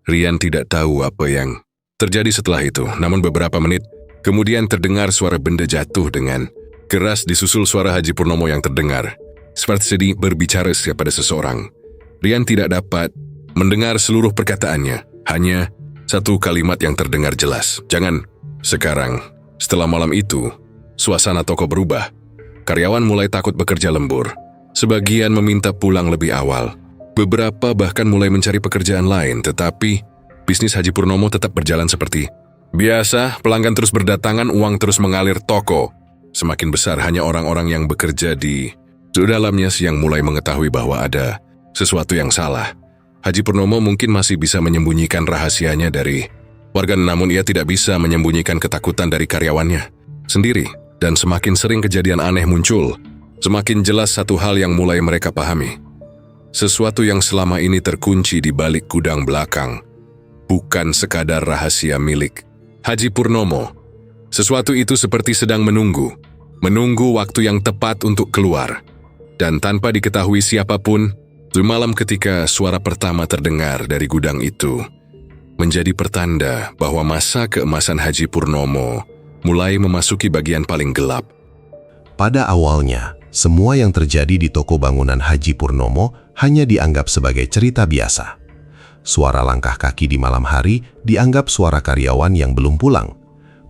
Rian tidak tahu apa yang terjadi setelah itu. Namun beberapa menit kemudian terdengar suara benda jatuh dengan keras, disusul suara Haji Purnomo yang terdengar seperti sedih berbicara kepada seseorang. Rian tidak dapat mendengar seluruh perkataannya. Hanya satu kalimat yang terdengar jelas. Jangan sekarang. Setelah malam itu, suasana toko berubah. Karyawan mulai takut bekerja lembur. Sebagian meminta pulang lebih awal. Beberapa bahkan mulai mencari pekerjaan lain. Tetapi bisnis Haji Purnomo tetap berjalan seperti biasa. Pelanggan terus berdatangan, uang terus mengalir. Toko semakin besar. Hanya orang-orang yang bekerja di dalamnya yang mulai mengetahui bahwa ada sesuatu yang salah. Haji Purnomo mungkin masih bisa menyembunyikan rahasianya dari warga, namun ia tidak bisa menyembunyikan ketakutan dari karyawannya sendiri. Dan semakin sering kejadian aneh muncul, semakin jelas satu hal yang mulai mereka pahami. Sesuatu yang selama ini terkunci di balik gudang belakang bukan sekadar rahasia milik Haji Purnomo. Sesuatu itu seperti sedang menunggu waktu yang tepat untuk keluar. Dan tanpa diketahui siapapun, malam ketika suara pertama terdengar dari gudang itu menjadi pertanda bahwa masa keemasan Haji Purnomo mulai memasuki bagian paling gelap. Pada awalnya, semua yang terjadi di toko bangunan Haji Purnomo hanya dianggap sebagai cerita biasa. Suara langkah kaki di malam hari dianggap suara karyawan yang belum pulang.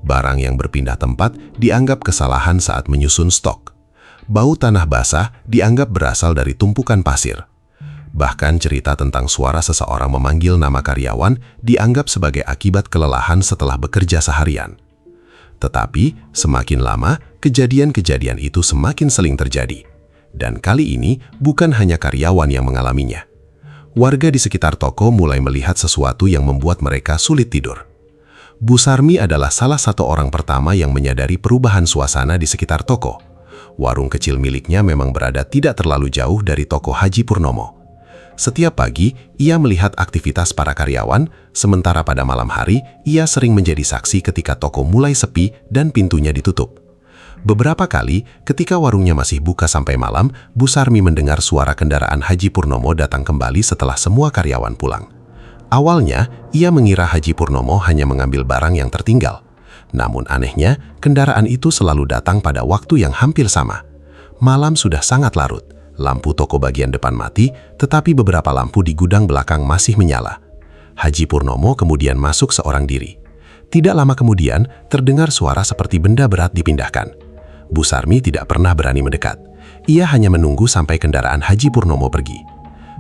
Barang yang berpindah tempat dianggap kesalahan saat menyusun stok. Bau tanah basah dianggap berasal dari tumpukan pasir. Bahkan cerita tentang suara seseorang memanggil nama karyawan dianggap sebagai akibat kelelahan setelah bekerja seharian. Tetapi, semakin lama, kejadian-kejadian itu semakin sering terjadi. Dan kali ini, bukan hanya karyawan yang mengalaminya. Warga di sekitar toko mulai melihat sesuatu yang membuat mereka sulit tidur. Bu Sarmi adalah salah satu orang pertama yang menyadari perubahan suasana di sekitar toko. Warung kecil miliknya memang berada tidak terlalu jauh dari toko Haji Purnomo. Setiap pagi, ia melihat aktivitas para karyawan, sementara pada malam hari, ia sering menjadi saksi ketika toko mulai sepi dan pintunya ditutup. Beberapa kali, ketika warungnya masih buka sampai malam, Bu Sarmi mendengar suara kendaraan Haji Purnomo datang kembali setelah semua karyawan pulang. Awalnya, ia mengira Haji Purnomo hanya mengambil barang yang tertinggal. Namun anehnya, kendaraan itu selalu datang pada waktu yang hampir sama. Malam sudah sangat larut. Lampu toko bagian depan mati, tetapi beberapa lampu di gudang belakang masih menyala. Haji Purnomo kemudian masuk seorang diri. Tidak lama kemudian, terdengar suara seperti benda berat dipindahkan. Bu Sarmi tidak pernah berani mendekat. Ia hanya menunggu sampai kendaraan Haji Purnomo pergi.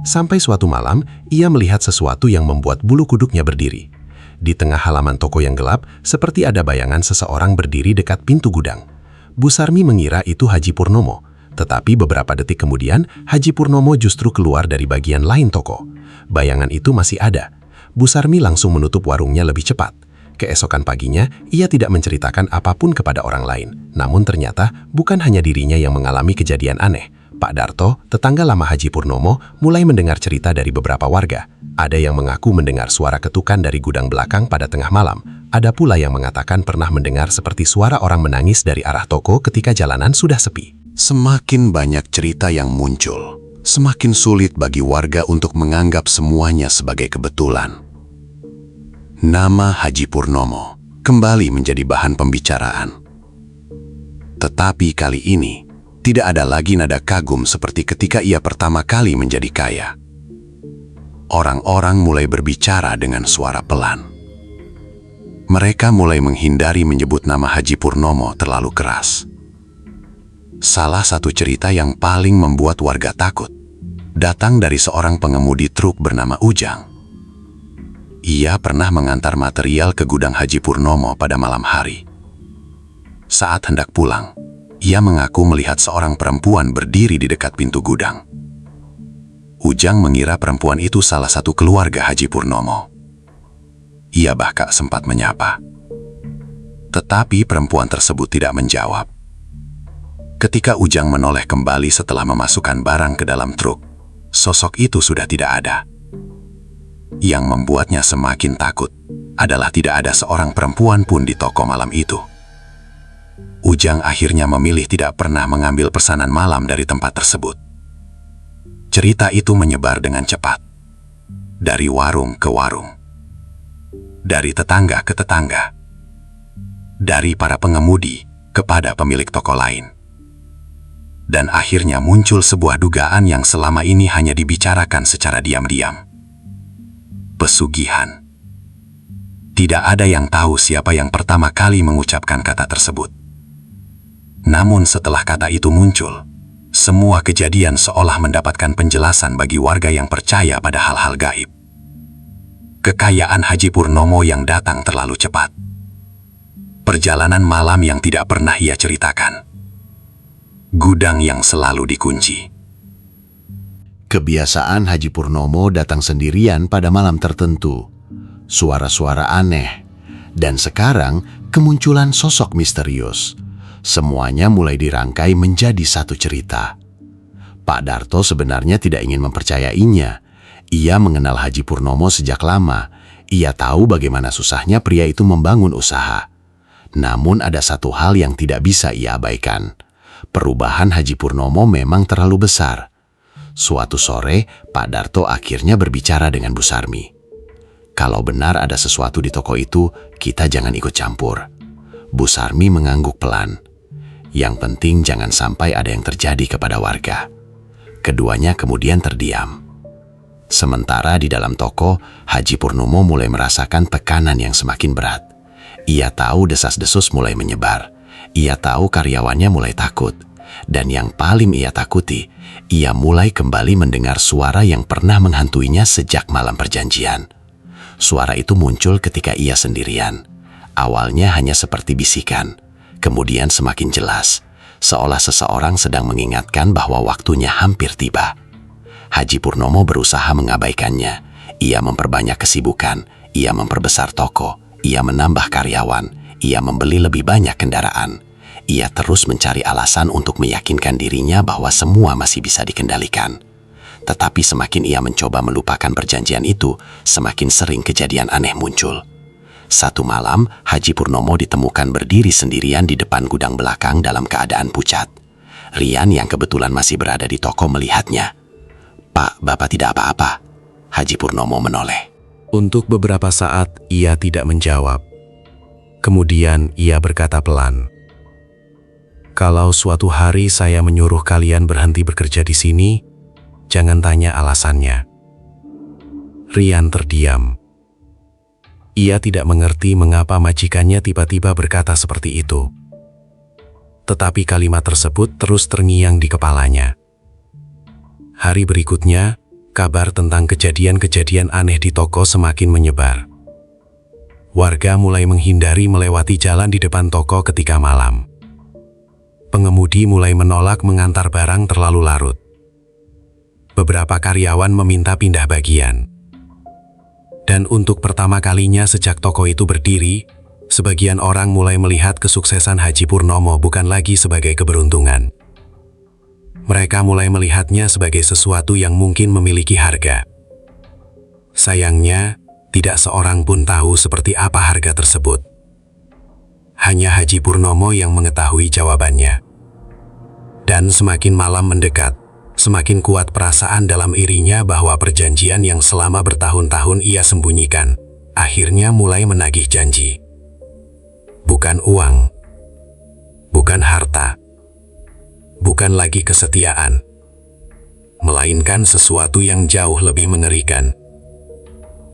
Sampai suatu malam, ia melihat sesuatu yang membuat bulu kuduknya berdiri. Di tengah halaman toko yang gelap, seperti ada bayangan seseorang berdiri dekat pintu gudang. Bu Sarmi mengira itu Haji Purnomo. Tetapi beberapa detik kemudian, Haji Purnomo justru keluar dari bagian lain toko. Bayangan itu masih ada. Bu Sarmi langsung menutup warungnya lebih cepat. Keesokan paginya, ia tidak menceritakan apapun kepada orang lain. Namun ternyata, bukan hanya dirinya yang mengalami kejadian aneh. Pak Darto, tetangga lama Haji Purnomo, mulai mendengar cerita dari beberapa warga. Ada yang mengaku mendengar suara ketukan dari gudang belakang pada tengah malam. Ada pula yang mengatakan pernah mendengar seperti suara orang menangis dari arah toko ketika jalanan sudah sepi. Semakin banyak cerita yang muncul, semakin sulit bagi warga untuk menganggap semuanya sebagai kebetulan. Nama Haji Purnomo kembali menjadi bahan pembicaraan. Tetapi kali ini, tidak ada lagi nada kagum seperti ketika ia pertama kali menjadi kaya. Orang-orang mulai berbicara dengan suara pelan. Mereka mulai menghindari menyebut nama Haji Purnomo terlalu keras. Salah satu cerita yang paling membuat warga takut datang dari seorang pengemudi truk bernama Ujang. Ia pernah mengantar material ke gudang Haji Purnomo pada malam hari. Saat hendak pulang, ia mengaku melihat seorang perempuan berdiri di dekat pintu gudang. Ujang mengira perempuan itu salah satu keluarga Haji Purnomo. Ia bahkan sempat menyapa. Tetapi perempuan tersebut tidak menjawab. Ketika Ujang menoleh kembali setelah memasukkan barang ke dalam truk, sosok itu sudah tidak ada. Yang membuatnya semakin takut adalah tidak ada seorang perempuan pun di toko malam itu. Ujang akhirnya memilih tidak pernah mengambil pesanan malam dari tempat tersebut. Cerita itu menyebar dengan cepat. Dari warung ke warung. Dari tetangga ke tetangga. Dari para pengemudi kepada pemilik toko lain. Dan akhirnya muncul sebuah dugaan yang selama ini hanya dibicarakan secara diam-diam. Pesugihan. Tidak ada yang tahu siapa yang pertama kali mengucapkan kata tersebut. Namun setelah kata itu muncul, semua kejadian seolah mendapatkan penjelasan bagi warga yang percaya pada hal-hal gaib. Kekayaan Haji Purnomo yang datang terlalu cepat. Perjalanan malam yang tidak pernah ia ceritakan. Gudang yang selalu dikunci. Kebiasaan Haji Purnomo datang sendirian pada malam tertentu. Suara-suara aneh. Dan sekarang kemunculan sosok misterius. Semuanya mulai dirangkai menjadi satu cerita. Pak Darto sebenarnya tidak ingin mempercayainya. Ia mengenal Haji Purnomo sejak lama. Ia tahu bagaimana susahnya pria itu membangun usaha. Namun ada satu hal yang tidak bisa ia abaikan. Perubahan Haji Purnomo memang terlalu besar. Suatu sore, Pak Darto akhirnya berbicara dengan Bu Sarmi. Kalau benar ada sesuatu di toko itu, kita jangan ikut campur. Bu Sarmi mengangguk pelan. Yang penting jangan sampai ada yang terjadi kepada warga. Keduanya kemudian terdiam. Sementara di dalam toko, Haji Purnomo mulai merasakan tekanan yang semakin berat. Ia tahu desas-desus mulai menyebar. Ia tahu karyawannya mulai takut. Dan yang paling ia takuti, ia mulai kembali mendengar suara yang pernah menghantuinya sejak malam perjanjian. Suara itu muncul ketika ia sendirian. Awalnya hanya seperti bisikan, kemudian semakin jelas, seolah seseorang sedang mengingatkan bahwa waktunya hampir tiba. Haji Purnomo berusaha mengabaikannya. Ia memperbanyak kesibukan, ia memperbesar toko, ia menambah karyawan, ia membeli lebih banyak kendaraan. Ia terus mencari alasan untuk meyakinkan dirinya bahwa semua masih bisa dikendalikan. Tetapi semakin ia mencoba melupakan perjanjian itu, semakin sering kejadian aneh muncul. Satu malam, Haji Purnomo ditemukan berdiri sendirian di depan gudang belakang dalam keadaan pucat. Rian yang kebetulan masih berada di toko melihatnya. "Pak, Bapak tidak apa-apa?" Haji Purnomo menoleh. Untuk beberapa saat, ia tidak menjawab. Kemudian ia berkata pelan, "Kalau suatu hari saya menyuruh kalian berhenti bekerja di sini, jangan tanya alasannya." Rian terdiam. Ia tidak mengerti mengapa majikannya tiba-tiba berkata seperti itu. Tetapi kalimat tersebut terus terngiang di kepalanya. Hari berikutnya, kabar tentang kejadian-kejadian aneh di toko semakin menyebar. Warga mulai menghindari melewati jalan di depan toko ketika malam. Pengemudi mulai menolak mengantar barang terlalu larut. Beberapa karyawan meminta pindah bagian. Dan untuk pertama kalinya sejak toko itu berdiri, sebagian orang mulai melihat kesuksesan Haji Purnomo bukan lagi sebagai keberuntungan. Mereka mulai melihatnya sebagai sesuatu yang mungkin memiliki harga. Sayangnya, tidak seorang pun tahu seperti apa harga tersebut. Hanya Haji Purnomo yang mengetahui jawabannya. Dan semakin malam mendekat, semakin kuat perasaan dalam irinya bahwa perjanjian yang selama bertahun-tahun ia sembunyikan, akhirnya mulai menagih janji. Bukan uang, bukan harta, bukan lagi kesetiaan, melainkan sesuatu yang jauh lebih mengerikan.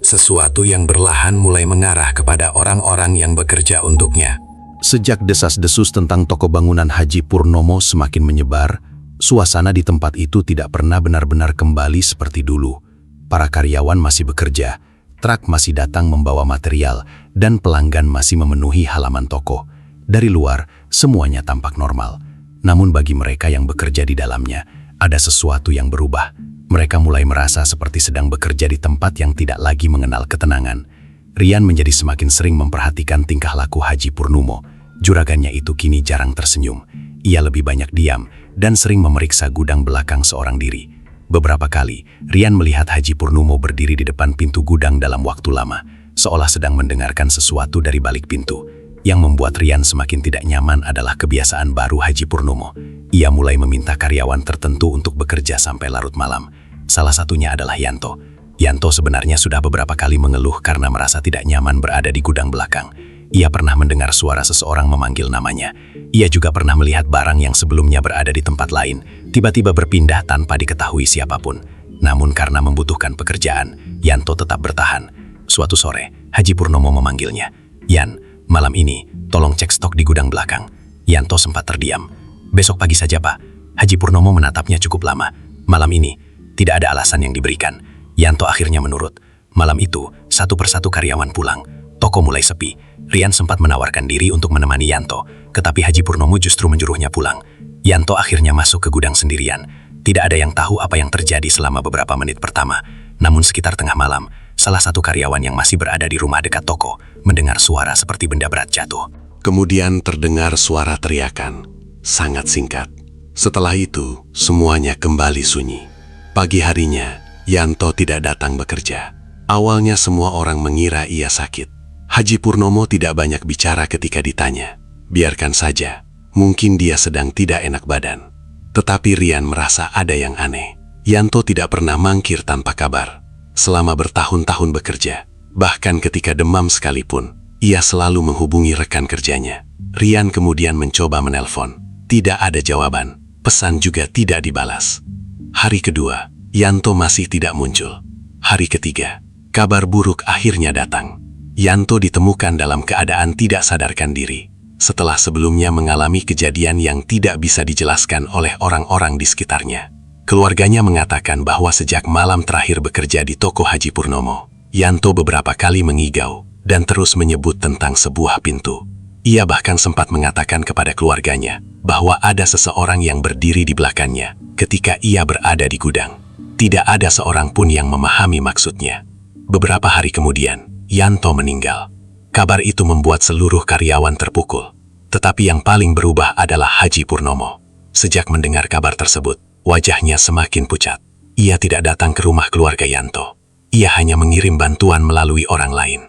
Sesuatu yang berlahan mulai mengarah kepada orang-orang yang bekerja untuknya. Sejak desas-desus tentang toko bangunan Haji Purnomo semakin menyebar, suasana di tempat itu tidak pernah benar-benar kembali seperti dulu. Para karyawan masih bekerja, Truk masih datang membawa material dan pelanggan masih memenuhi halaman toko. Dari luar, semuanya tampak normal. Namun bagi mereka yang bekerja di dalamnya, ada sesuatu yang berubah. Mereka mulai merasa seperti sedang bekerja di tempat yang tidak lagi mengenal ketenangan. Rian menjadi semakin sering memperhatikan tingkah laku Haji Purnomo. Juragannya itu kini jarang tersenyum. Ia lebih banyak diam dan sering memeriksa gudang belakang seorang diri. Beberapa kali, Rian melihat Haji Purnomo berdiri di depan pintu gudang dalam waktu lama, seolah sedang mendengarkan sesuatu dari balik pintu. Yang membuat Rian semakin tidak nyaman adalah kebiasaan baru Haji Purnomo. Ia mulai meminta karyawan tertentu untuk bekerja sampai larut malam. Salah satunya adalah Yanto. Yanto sebenarnya sudah beberapa kali mengeluh karena merasa tidak nyaman berada di gudang belakang. Ia pernah mendengar suara seseorang memanggil namanya. Ia juga pernah melihat barang yang sebelumnya berada di tempat lain, tiba-tiba berpindah tanpa diketahui siapapun. Namun karena membutuhkan pekerjaan, Yanto tetap bertahan. Suatu sore, Haji Purnomo memanggilnya. "Yan, malam ini, tolong cek stok di gudang belakang." Yanto sempat terdiam. "Besok pagi saja, Pak." Haji Purnomo menatapnya cukup lama. Malam ini, tidak ada alasan yang diberikan. Yanto akhirnya menurut. Malam itu, satu persatu karyawan pulang. Toko mulai sepi. Rian sempat menawarkan diri untuk menemani Yanto, tetapi Haji Purnomo justru menyuruhnya pulang. Yanto akhirnya masuk ke gudang sendirian. Tidak ada yang tahu apa yang terjadi selama beberapa menit pertama. Namun sekitar tengah malam, salah satu karyawan yang masih berada di rumah dekat toko mendengar suara seperti benda berat jatuh. Kemudian terdengar suara teriakan, sangat singkat. Setelah itu, semuanya kembali sunyi. Pagi harinya, Yanto tidak datang bekerja. Awalnya semua orang mengira ia sakit. Haji Purnomo tidak banyak bicara ketika ditanya. Biarkan saja, mungkin dia sedang tidak enak badan. Tetapi Rian merasa ada yang aneh. Yanto tidak pernah mangkir tanpa kabar. Selama bertahun-tahun bekerja, bahkan ketika demam sekalipun, ia selalu menghubungi rekan kerjanya. Rian kemudian mencoba menelpon. Tidak ada jawaban, pesan juga tidak dibalas. Hari kedua, Yanto masih tidak muncul. Hari ketiga, kabar buruk akhirnya datang. Yanto ditemukan dalam keadaan tidak sadarkan diri, setelah sebelumnya mengalami kejadian yang tidak bisa dijelaskan oleh orang-orang di sekitarnya. Keluarganya mengatakan bahwa sejak malam terakhir bekerja di toko Haji Purnomo, Yanto beberapa kali mengigau dan terus menyebut tentang sebuah pintu. Ia bahkan sempat mengatakan kepada keluarganya bahwa ada seseorang yang berdiri di belakangnya ketika ia berada di gudang. Tidak ada seorang pun yang memahami maksudnya. Beberapa hari kemudian, Yanto meninggal. Kabar itu membuat seluruh karyawan terpukul. Tetapi yang paling berubah adalah Haji Purnomo. Sejak mendengar kabar tersebut, wajahnya semakin pucat. Ia tidak datang ke rumah keluarga Yanto. Ia hanya mengirim bantuan melalui orang lain.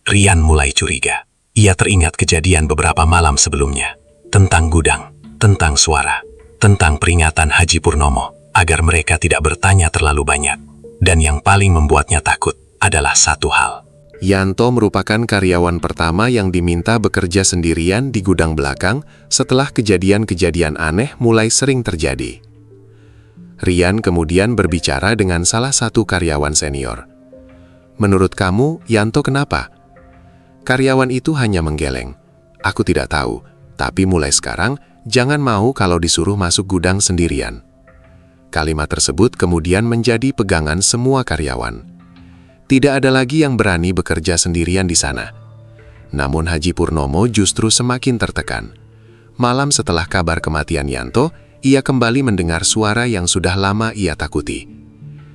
Rian mulai curiga. Ia teringat kejadian beberapa malam sebelumnya. Tentang gudang, tentang suara, tentang peringatan Haji Purnomo agar mereka tidak bertanya terlalu banyak. Dan yang paling membuatnya takut adalah satu hal. Yanto merupakan karyawan pertama yang diminta bekerja sendirian di gudang belakang setelah kejadian-kejadian aneh mulai sering terjadi. Rian kemudian berbicara dengan salah satu karyawan senior. "Menurut kamu, Yanto kenapa?" Karyawan itu hanya menggeleng. "Aku tidak tahu, tapi mulai sekarang jangan mau kalau disuruh masuk gudang sendirian." Kalimat tersebut kemudian menjadi pegangan semua karyawan. Tidak ada lagi yang berani bekerja sendirian di sana. Namun Haji Purnomo justru semakin tertekan. Malam setelah kabar kematian Yanto, ia kembali mendengar suara yang sudah lama ia takuti.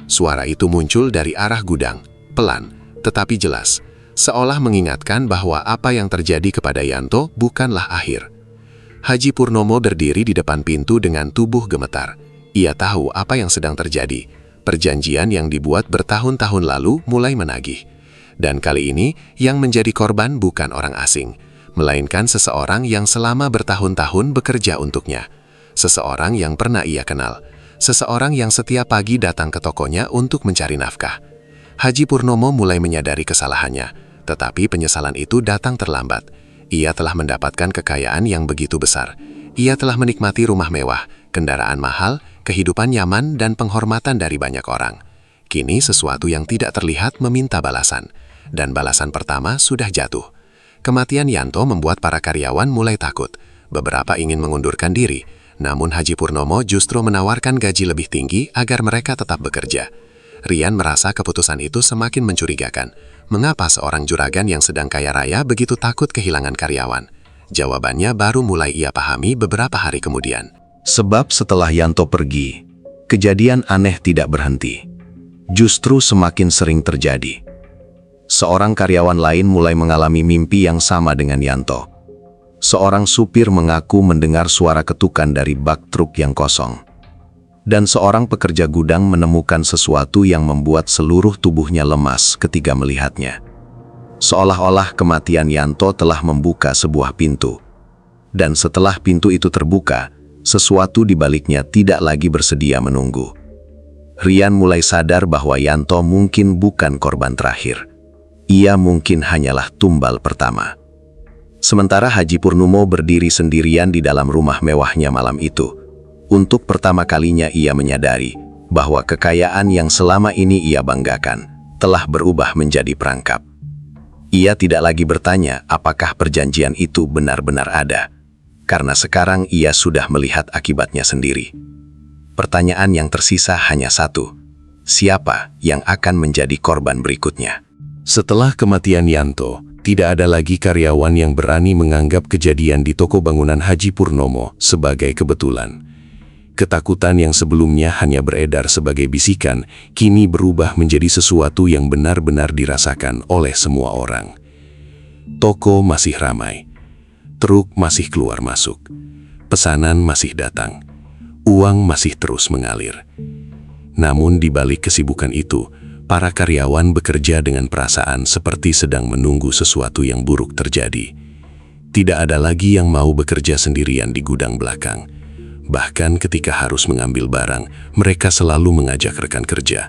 Suara itu muncul dari arah gudang, pelan, tetapi jelas, seolah mengingatkan bahwa apa yang terjadi kepada Yanto bukanlah akhir. Haji Purnomo berdiri di depan pintu dengan tubuh gemetar. Ia tahu apa yang sedang terjadi. Perjanjian yang dibuat bertahun-tahun lalu mulai menagih. Dan kali ini, yang menjadi korban bukan orang asing, melainkan seseorang yang selama bertahun-tahun bekerja untuknya. Seseorang yang pernah ia kenal. Seseorang yang setiap pagi datang ke tokonya untuk mencari nafkah. Haji Purnomo mulai menyadari kesalahannya, tetapi penyesalan itu datang terlambat. Ia telah mendapatkan kekayaan yang begitu besar. Ia telah menikmati rumah mewah, kendaraan mahal, kehidupan nyaman, dan penghormatan dari banyak orang. Kini sesuatu yang tidak terlihat meminta balasan, dan balasan pertama sudah jatuh. Kematian Yanto membuat para karyawan mulai takut. Beberapa ingin mengundurkan diri, namun Haji Purnomo justru menawarkan gaji lebih tinggi agar mereka tetap bekerja. Rian merasa keputusan itu semakin mencurigakan. Mengapa seorang juragan yang sedang kaya raya begitu takut kehilangan karyawan? Jawabannya baru mulai ia pahami beberapa hari kemudian. Sebab setelah Yanto pergi, kejadian aneh tidak berhenti. Justru semakin sering terjadi. Seorang karyawan lain mulai mengalami mimpi yang sama dengan Yanto. Seorang supir mengaku mendengar suara ketukan dari bak truk yang kosong. Dan seorang pekerja gudang menemukan sesuatu yang membuat seluruh tubuhnya lemas ketika melihatnya. Seolah-olah kematian Yanto telah membuka sebuah pintu. Dan setelah pintu itu terbuka, sesuatu di baliknya tidak lagi bersedia menunggu. Rian mulai sadar bahwa Yanto mungkin bukan korban terakhir. Ia mungkin hanyalah tumbal pertama. Sementara Haji Purnomo berdiri sendirian di dalam rumah mewahnya malam itu, untuk pertama kalinya ia menyadari bahwa kekayaan yang selama ini ia banggakan telah berubah menjadi perangkap. Ia tidak lagi bertanya apakah perjanjian itu benar-benar ada, karena sekarang ia sudah melihat akibatnya sendiri. Pertanyaan yang tersisa hanya satu: siapa yang akan menjadi korban berikutnya? Setelah kematian Yanto, tidak ada lagi karyawan yang berani menganggap kejadian di toko bangunan Haji Purnomo sebagai kebetulan. Ketakutan yang sebelumnya hanya beredar sebagai bisikan, kini berubah menjadi sesuatu yang benar-benar dirasakan oleh semua orang. Toko masih ramai, truk masih keluar masuk, pesanan masih datang, uang masih terus mengalir. Namun di balik kesibukan itu, para karyawan bekerja dengan perasaan seperti sedang menunggu sesuatu yang buruk terjadi. Tidak ada lagi yang mau bekerja sendirian di gudang belakang. Bahkan ketika harus mengambil barang, mereka selalu mengajak rekan kerja.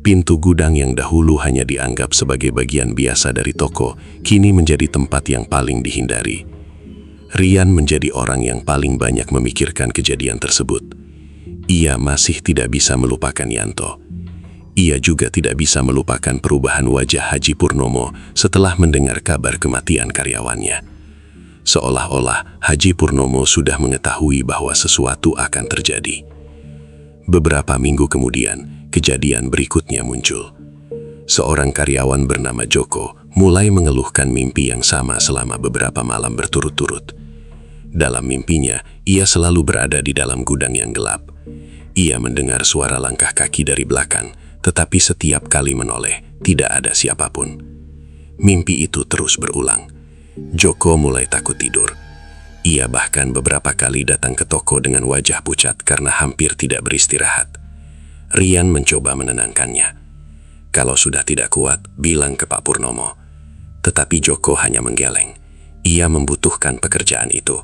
Pintu gudang yang dahulu hanya dianggap sebagai bagian biasa dari toko, kini menjadi tempat yang paling dihindari. Rian menjadi orang yang paling banyak memikirkan kejadian tersebut. Ia masih tidak bisa melupakan Yanto. Ia juga tidak bisa melupakan perubahan wajah Haji Purnomo setelah mendengar kabar kematian karyawannya. Seolah-olah Haji Purnomo sudah mengetahui bahwa sesuatu akan terjadi. Beberapa minggu kemudian, kejadian berikutnya muncul. Seorang karyawan bernama Joko mulai mengeluhkan mimpi yang sama selama beberapa malam berturut-turut. Dalam mimpinya, ia selalu berada di dalam gudang yang gelap. Ia mendengar suara langkah kaki dari belakang, tetapi setiap kali menoleh, tidak ada siapapun. Mimpi itu terus berulang. Joko mulai takut tidur. Ia bahkan beberapa kali datang ke toko dengan wajah pucat karena hampir tidak beristirahat. Rian mencoba menenangkannya. Kalau sudah tidak kuat, bilang ke Pak Purnomo. Tetapi Joko hanya menggeleng. Ia membutuhkan pekerjaan itu.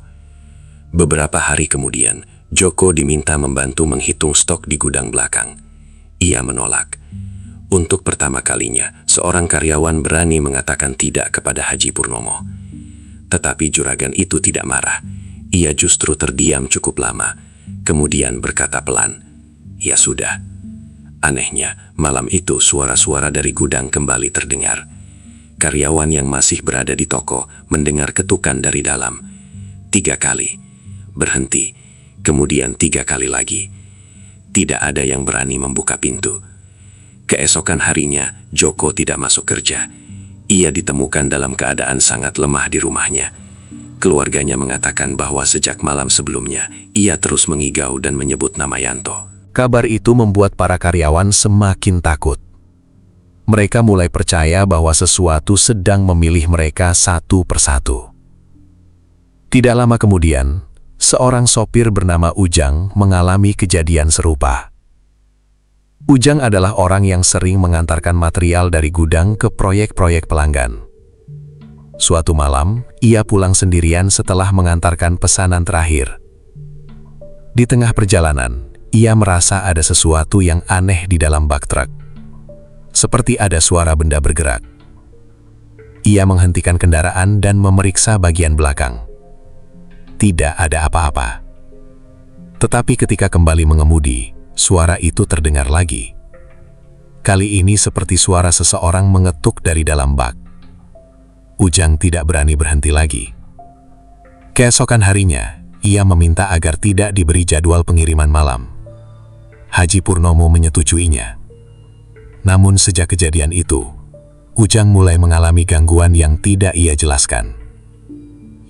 Beberapa hari kemudian, Joko diminta membantu menghitung stok di gudang belakang. Ia menolak. Untuk pertama kalinya, seorang karyawan berani mengatakan tidak kepada Haji Purnomo. Tetapi juragan itu tidak marah. Ia justru terdiam cukup lama, kemudian berkata pelan, "Ya sudah." Anehnya, malam itu suara-suara dari gudang kembali terdengar. Karyawan yang masih berada di toko mendengar ketukan dari dalam. 3 kali. Berhenti. Kemudian 3 kali lagi. Tidak ada yang berani membuka pintu. Keesokan harinya, Joko tidak masuk kerja. Ia ditemukan dalam keadaan sangat lemah di rumahnya. Keluarganya mengatakan bahwa sejak malam sebelumnya, ia terus mengigau dan menyebut nama Yanto. Kabar itu membuat para karyawan semakin takut. Mereka mulai percaya bahwa sesuatu sedang memilih mereka satu persatu. Tidak lama kemudian, seorang sopir bernama Ujang mengalami kejadian serupa. Ujang adalah orang yang sering mengantarkan material dari gudang ke proyek-proyek pelanggan. Suatu malam, ia pulang sendirian setelah mengantarkan pesanan terakhir. Di tengah perjalanan, ia merasa ada sesuatu yang aneh di dalam bak truk. Seperti ada suara benda bergerak. Ia menghentikan kendaraan dan memeriksa bagian belakang. Tidak ada apa-apa. Tetapi ketika kembali mengemudi, suara itu terdengar lagi. Kali ini seperti suara seseorang mengetuk dari dalam bak. Ujang tidak berani berhenti lagi. Keesokan harinya, ia meminta agar tidak diberi jadwal pengiriman malam. Haji Purnomo menyetujuinya. Namun sejak kejadian itu, Ujang mulai mengalami gangguan yang tidak ia jelaskan.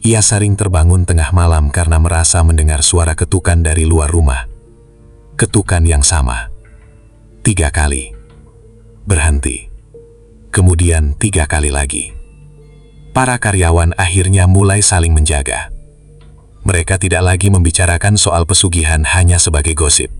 Ia sering terbangun tengah malam karena merasa mendengar suara ketukan dari luar rumah. Ketukan yang sama. 3 kali. Berhenti. Kemudian 3 kali lagi. Para karyawan akhirnya mulai saling menjaga. Mereka tidak lagi membicarakan soal pesugihan hanya sebagai gosip.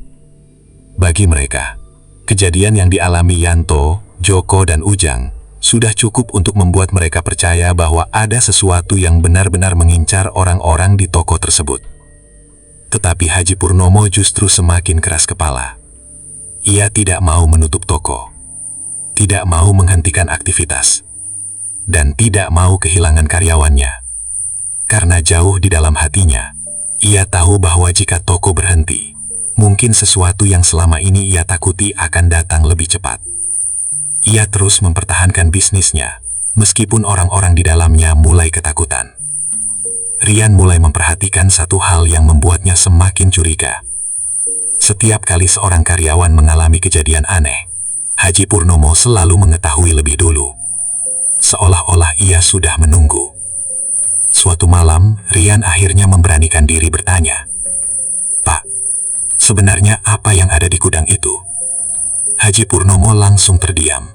Bagi mereka, kejadian yang dialami Yanto, Joko, dan Ujang sudah cukup untuk membuat mereka percaya bahwa ada sesuatu yang benar-benar mengincar orang-orang di toko tersebut. Tetapi Haji Purnomo justru semakin keras kepala. Ia tidak mau menutup toko, tidak mau menghentikan aktivitas, dan tidak mau kehilangan karyawannya. Karena jauh di dalam hatinya, ia tahu bahwa jika toko berhenti, mungkin sesuatu yang selama ini ia takuti akan datang lebih cepat. Ia terus mempertahankan bisnisnya, meskipun orang-orang di dalamnya mulai ketakutan. Rian mulai memperhatikan satu hal yang membuatnya semakin curiga. Setiap kali seorang karyawan mengalami kejadian aneh, Haji Purnomo selalu mengetahui lebih dulu. Seolah-olah ia sudah menunggu. Suatu malam, Rian akhirnya memberanikan diri bertanya, "Pak, sebenarnya apa yang ada di gudang itu?" Haji Purnomo langsung terdiam.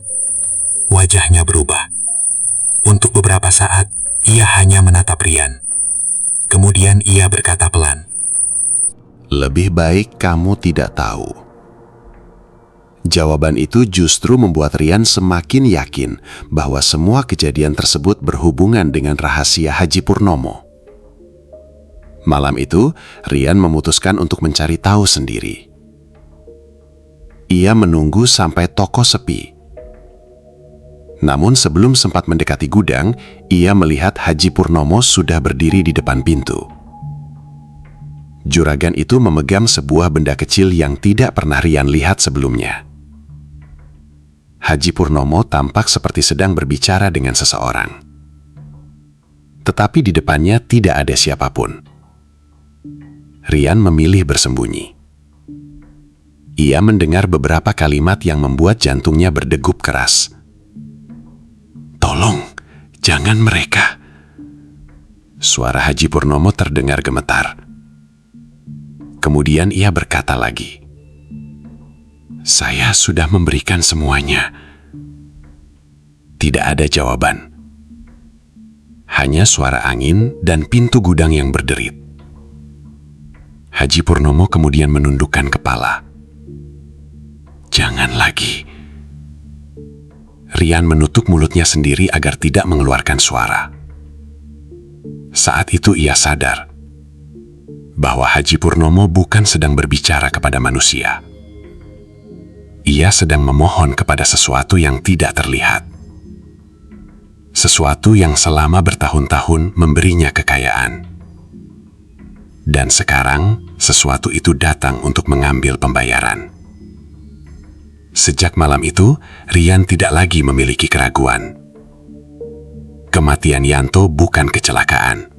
Wajahnya berubah. Untuk beberapa saat, ia hanya menatap Rian. Kemudian ia berkata pelan, Lebih baik kamu tidak tahu. Jawaban itu justru membuat Rian semakin yakin bahwa semua kejadian tersebut berhubungan dengan rahasia Haji Purnomo. Malam itu, Rian memutuskan untuk mencari tahu sendiri. Ia menunggu sampai toko sepi. Namun sebelum sempat mendekati gudang, ia melihat Haji Purnomo sudah berdiri di depan pintu. Juragan itu memegang sebuah benda kecil yang tidak pernah Rian lihat sebelumnya. Haji Purnomo tampak seperti sedang berbicara dengan seseorang. Tetapi di depannya tidak ada siapapun. Rian memilih bersembunyi. Ia mendengar beberapa kalimat yang membuat jantungnya berdegup keras. "Tolong, jangan mereka." Suara Haji Purnomo terdengar gemetar. Kemudian ia berkata lagi, "Saya sudah memberikan semuanya." Tidak ada jawaban. Hanya suara angin dan pintu gudang yang berderit. Haji Purnomo kemudian menundukkan kepala. "Jangan lagi." Rian menutup mulutnya sendiri agar tidak mengeluarkan suara. Saat itu ia sadar bahwa Haji Purnomo bukan sedang berbicara kepada manusia. Ia sedang memohon kepada sesuatu yang tidak terlihat. Sesuatu yang selama bertahun-tahun memberinya kekayaan. Dan sekarang, sesuatu itu datang untuk mengambil pembayaran. Sejak malam itu, Rian tidak lagi memiliki keraguan. Kematian Yanto bukan kecelakaan.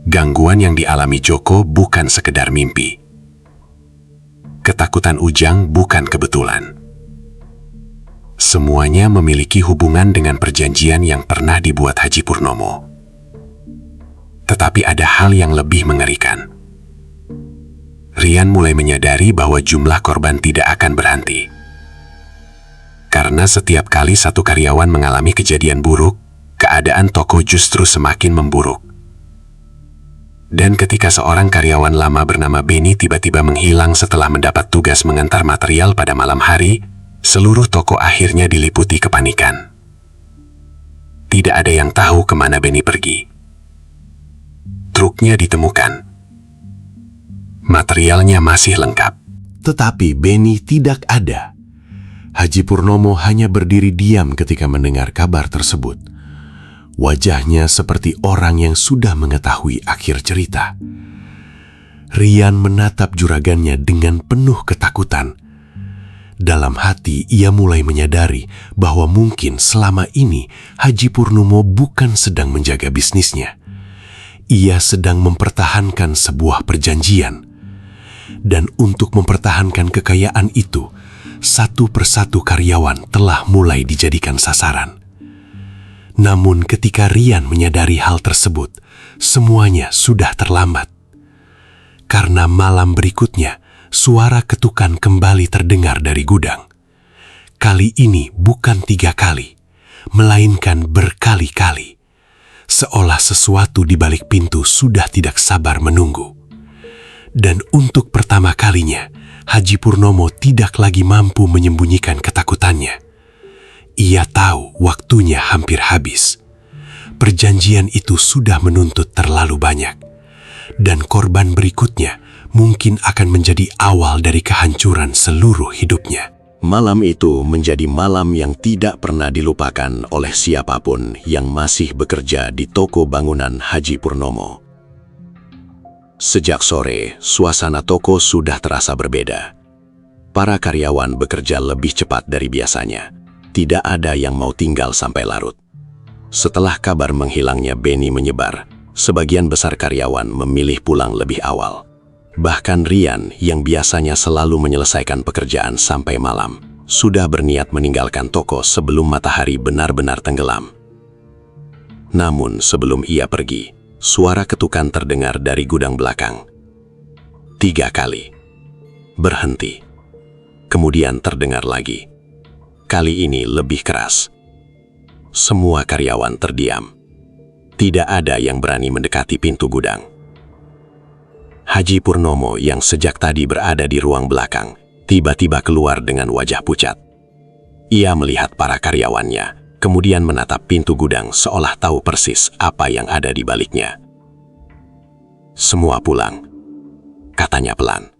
Gangguan yang dialami Joko bukan sekedar mimpi. Ketakutan Ujang bukan kebetulan. Semuanya memiliki hubungan dengan perjanjian yang pernah dibuat Haji Purnomo. Tetapi ada hal yang lebih mengerikan. Rian mulai menyadari bahwa jumlah korban tidak akan berhenti. Karena setiap kali satu karyawan mengalami kejadian buruk, keadaan toko justru semakin memburuk. Dan ketika seorang karyawan lama bernama Benny tiba-tiba menghilang setelah mendapat tugas mengantar material pada malam hari, seluruh toko akhirnya diliputi kepanikan. Tidak ada yang tahu kemana Benny pergi. Truknya ditemukan. Materialnya masih lengkap. Tetapi Benny tidak ada. Haji Purnomo hanya berdiri diam ketika mendengar kabar tersebut. Wajahnya seperti orang yang sudah mengetahui akhir cerita. Rian menatap juragannya dengan penuh ketakutan. Dalam hati ia mulai menyadari bahwa mungkin selama ini Haji Purnomo bukan sedang menjaga bisnisnya. Ia sedang mempertahankan sebuah perjanjian. Dan untuk mempertahankan kekayaan itu, satu persatu karyawan telah mulai dijadikan sasaran. Namun ketika Rian menyadari hal tersebut, semuanya sudah terlambat. Karena malam berikutnya, suara ketukan kembali terdengar dari gudang. Kali ini bukan 3 kali, melainkan berkali-kali. Seolah sesuatu di balik pintu sudah tidak sabar menunggu. Dan untuk pertama kalinya, Haji Purnomo tidak lagi mampu menyembunyikan ketakutannya. Ia tahu waktunya hampir habis. Perjanjian itu sudah menuntut terlalu banyak. Dan korban berikutnya mungkin akan menjadi awal dari kehancuran seluruh hidupnya. Malam itu menjadi malam yang tidak pernah dilupakan oleh siapapun yang masih bekerja di toko bangunan Haji Purnomo. Sejak sore, suasana toko sudah terasa berbeda. Para karyawan bekerja lebih cepat dari biasanya. Tidak ada yang mau tinggal sampai larut. Setelah kabar menghilangnya Benny menyebar, sebagian besar karyawan memilih pulang lebih awal. Bahkan Rian yang biasanya selalu menyelesaikan pekerjaan sampai malam, sudah berniat meninggalkan toko sebelum matahari benar-benar tenggelam. Namun sebelum ia pergi, suara ketukan terdengar dari gudang belakang. 3 kali. Berhenti. Kemudian terdengar lagi. Kali ini lebih keras. Semua karyawan terdiam. Tidak ada yang berani mendekati pintu gudang. Haji Purnomo yang sejak tadi berada di ruang belakang, tiba-tiba keluar dengan wajah pucat. Ia melihat para karyawannya, kemudian menatap pintu gudang seolah tahu persis apa yang ada di baliknya. "Semua pulang," katanya pelan.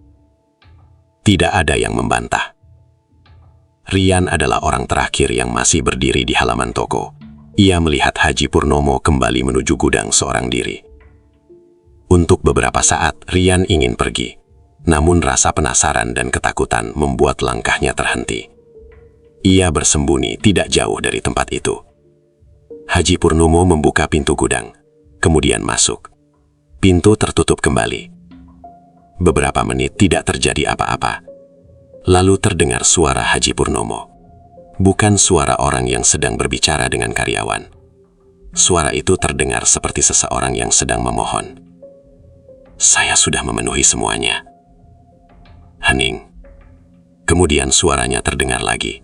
Tidak ada yang membantah. Rian adalah orang terakhir yang masih berdiri di halaman toko. Ia melihat Haji Purnomo kembali menuju gudang seorang diri. Untuk beberapa saat, Rian ingin pergi. Namun rasa penasaran dan ketakutan membuat langkahnya terhenti. Ia bersembunyi tidak jauh dari tempat itu. Haji Purnomo membuka pintu gudang, kemudian masuk. Pintu tertutup kembali. Beberapa menit tidak terjadi apa-apa. Lalu terdengar suara Haji Purnomo. Bukan suara orang yang sedang berbicara dengan karyawan. Suara itu terdengar seperti seseorang yang sedang memohon. "Saya sudah memenuhi semuanya." Hening. Kemudian suaranya terdengar lagi.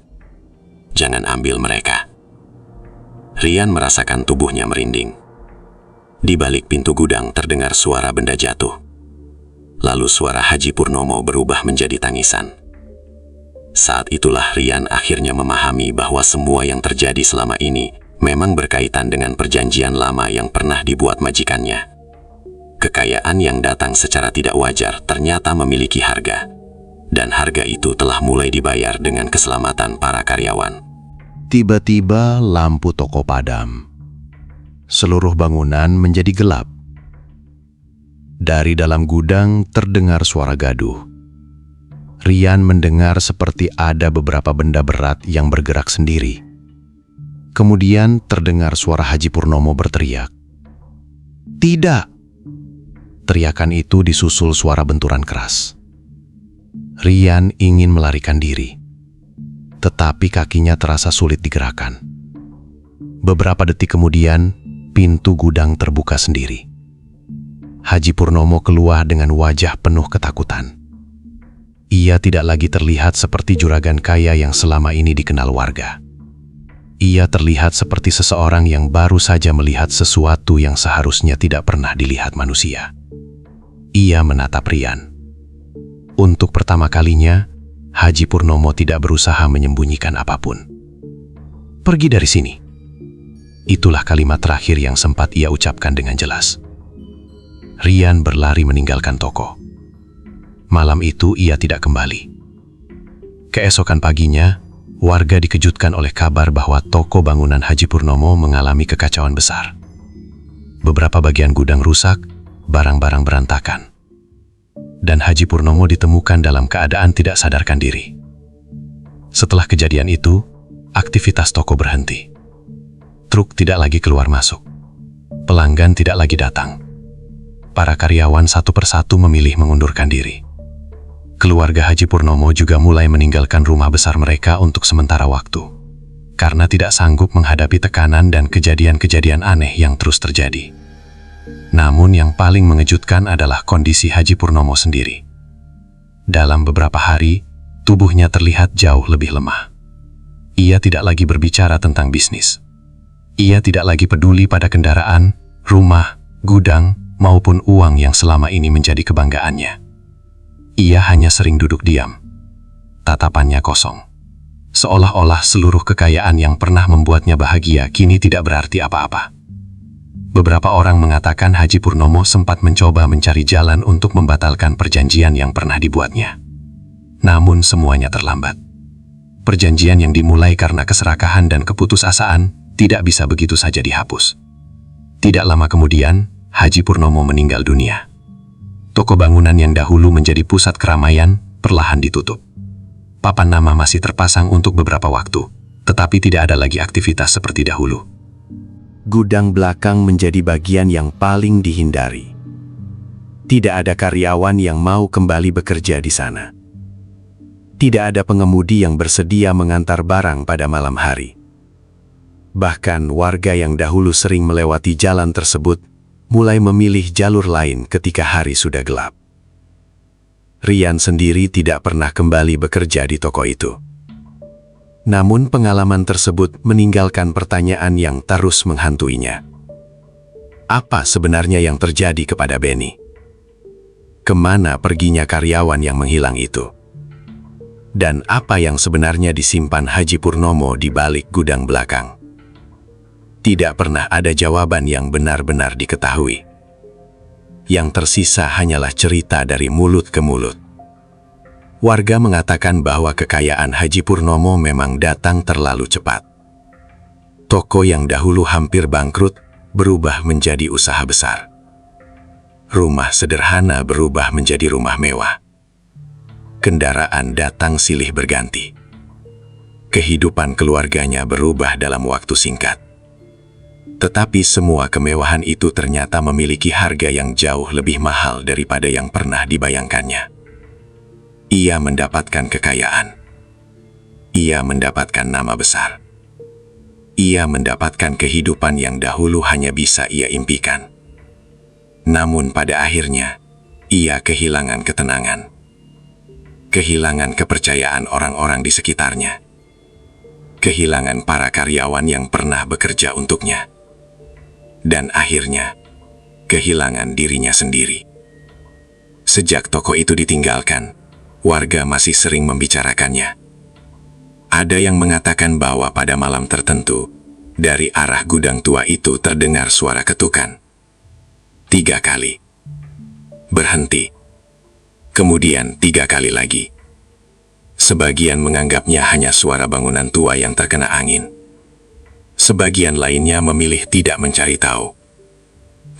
"Jangan ambil mereka." Rian merasakan tubuhnya merinding. Di balik pintu gudang terdengar suara benda jatuh. Lalu suara Haji Purnomo berubah menjadi tangisan. Saat itulah Rian akhirnya memahami bahwa semua yang terjadi selama ini memang berkaitan dengan perjanjian lama yang pernah dibuat majikannya. Kekayaan yang datang secara tidak wajar ternyata memiliki harga. Dan harga itu telah mulai dibayar dengan keselamatan para karyawan. Tiba-tiba lampu toko padam. Seluruh bangunan menjadi gelap. Dari dalam gudang terdengar suara gaduh. Rian mendengar seperti ada beberapa benda berat yang bergerak sendiri. Kemudian terdengar suara Haji Purnomo berteriak. "Tidak!" Teriakan itu disusul suara benturan keras. Rian ingin melarikan diri, tetapi kakinya terasa sulit digerakkan. Beberapa detik kemudian, pintu gudang terbuka sendiri. Haji Purnomo keluar dengan wajah penuh ketakutan. Ia tidak lagi terlihat seperti juragan kaya yang selama ini dikenal warga. Ia terlihat seperti seseorang yang baru saja melihat sesuatu yang seharusnya tidak pernah dilihat manusia. Ia menatap Rian. Untuk pertama kalinya, Haji Purnomo tidak berusaha menyembunyikan apapun. "Pergi dari sini." Itulah kalimat terakhir yang sempat ia ucapkan dengan jelas. Rian berlari meninggalkan toko. Malam itu ia tidak kembali. Keesokan paginya, warga dikejutkan oleh kabar bahwa toko bangunan Haji Purnomo mengalami kekacauan besar. Beberapa bagian gudang rusak, barang-barang berantakan. Dan Haji Purnomo ditemukan dalam keadaan tidak sadarkan diri. Setelah kejadian itu, aktivitas toko berhenti. Truk tidak lagi keluar masuk. Pelanggan tidak lagi datang. Para karyawan satu persatu memilih mengundurkan diri. keluarga Haji Purnomo juga mulai meninggalkan rumah besar mereka untuk sementara waktu, karena tidak sanggup menghadapi tekanan dan kejadian-kejadian aneh yang terus terjadi. Namun yang paling mengejutkan adalah kondisi Haji Purnomo sendiri. Dalam beberapa hari, tubuhnya terlihat jauh lebih lemah. Ia tidak lagi berbicara tentang bisnis. Ia tidak lagi peduli pada kendaraan, rumah, gudang, maupun uang yang selama ini menjadi kebanggaannya. Ia hanya sering duduk diam. Tatapannya kosong. Seolah-olah seluruh kekayaan yang pernah membuatnya bahagia kini tidak berarti apa-apa. Beberapa orang mengatakan Haji Purnomo sempat mencoba mencari jalan untuk membatalkan perjanjian yang pernah dibuatnya. Namun semuanya terlambat. Perjanjian yang dimulai karena keserakahan dan keputusasaan tidak bisa begitu saja dihapus. Tidak lama kemudian, Haji Purnomo meninggal dunia. Toko bangunan yang dahulu menjadi pusat keramaian perlahan ditutup. Papan nama masih terpasang untuk beberapa waktu, tetapi tidak ada lagi aktivitas seperti dahulu. Gudang belakang menjadi bagian yang paling dihindari. Tidak ada karyawan yang mau kembali bekerja di sana. Tidak ada pengemudi yang bersedia mengantar barang pada malam hari. Bahkan warga yang dahulu sering melewati jalan tersebut mulai memilih jalur lain ketika hari sudah gelap. Rian sendiri tidak pernah kembali bekerja di toko itu. Namun pengalaman tersebut meninggalkan pertanyaan yang terus menghantuinya. Apa sebenarnya yang terjadi kepada Benny? Kemana perginya karyawan yang menghilang itu? Dan apa yang sebenarnya disimpan Haji Purnomo di balik gudang belakang? Tidak pernah ada jawaban yang benar-benar diketahui. Yang tersisa hanyalah cerita dari mulut ke mulut. Warga mengatakan bahwa kekayaan Haji Purnomo memang datang terlalu cepat. Toko yang dahulu hampir bangkrut berubah menjadi usaha besar. Rumah sederhana berubah menjadi rumah mewah. Kendaraan datang silih berganti. Kehidupan keluarganya berubah dalam waktu singkat. Tetapi semua kemewahan itu ternyata memiliki harga yang jauh lebih mahal daripada yang pernah dibayangkannya. Ia mendapatkan kekayaan. Ia mendapatkan nama besar. Ia mendapatkan kehidupan yang dahulu hanya bisa ia impikan. Namun pada akhirnya, ia kehilangan ketenangan. Kehilangan kepercayaan orang-orang di sekitarnya. Kehilangan para karyawan yang pernah bekerja untuknya. Dan akhirnya, kehilangan dirinya sendiri. Sejak toko itu ditinggalkan, warga masih sering membicarakannya. Ada yang mengatakan bahwa pada malam tertentu, dari arah gudang tua itu terdengar suara ketukan. 3 kali. Berhenti. Kemudian 3 kali lagi. Sebagian menganggapnya hanya suara bangunan tua yang terkena angin. Sebagian lainnya memilih tidak mencari tahu.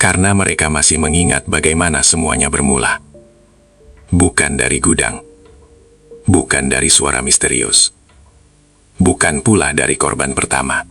Karena mereka masih mengingat bagaimana semuanya bermula. Bukan dari gudang. Bukan dari suara misterius. Bukan pula dari korban pertama.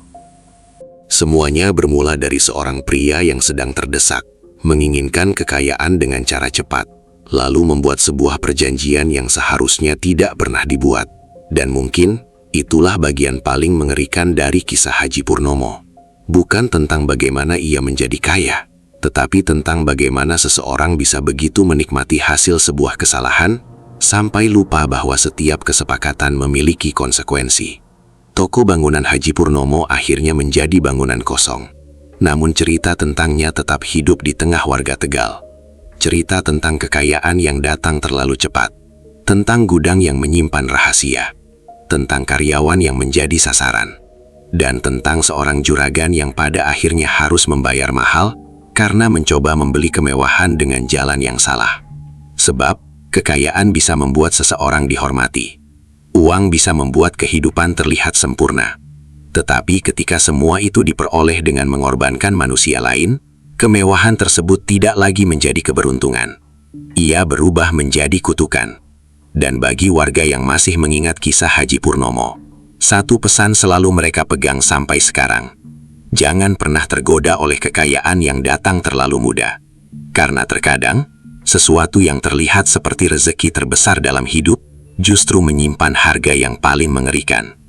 Semuanya bermula dari seorang pria yang sedang terdesak, menginginkan kekayaan dengan cara cepat, lalu membuat sebuah perjanjian yang seharusnya tidak pernah dibuat. Dan mungkin itulah bagian paling mengerikan dari kisah Haji Purnomo. Bukan tentang bagaimana ia menjadi kaya, tetapi tentang bagaimana seseorang bisa begitu menikmati hasil sebuah kesalahan, sampai lupa bahwa setiap kesepakatan memiliki konsekuensi. Toko bangunan Haji Purnomo akhirnya menjadi bangunan kosong. Namun cerita tentangnya tetap hidup di tengah warga Tegal. Cerita tentang kekayaan yang datang terlalu cepat. Tentang gudang yang menyimpan rahasia. Tentang karyawan yang menjadi sasaran, dan tentang seorang juragan yang pada akhirnya harus membayar mahal karena mencoba membeli kemewahan dengan jalan yang salah. Sebab, kekayaan bisa membuat seseorang dihormati. Uang bisa membuat kehidupan terlihat sempurna. Tetapi ketika semua itu diperoleh dengan mengorbankan manusia lain, kemewahan tersebut tidak lagi menjadi keberuntungan. Ia berubah menjadi kutukan. Dan bagi warga yang masih mengingat kisah Haji Purnomo, satu pesan selalu mereka pegang sampai sekarang. Jangan pernah tergoda oleh kekayaan yang datang terlalu mudah. Karena terkadang, sesuatu yang terlihat seperti rezeki terbesar dalam hidup, justru menyimpan harga yang paling mengerikan.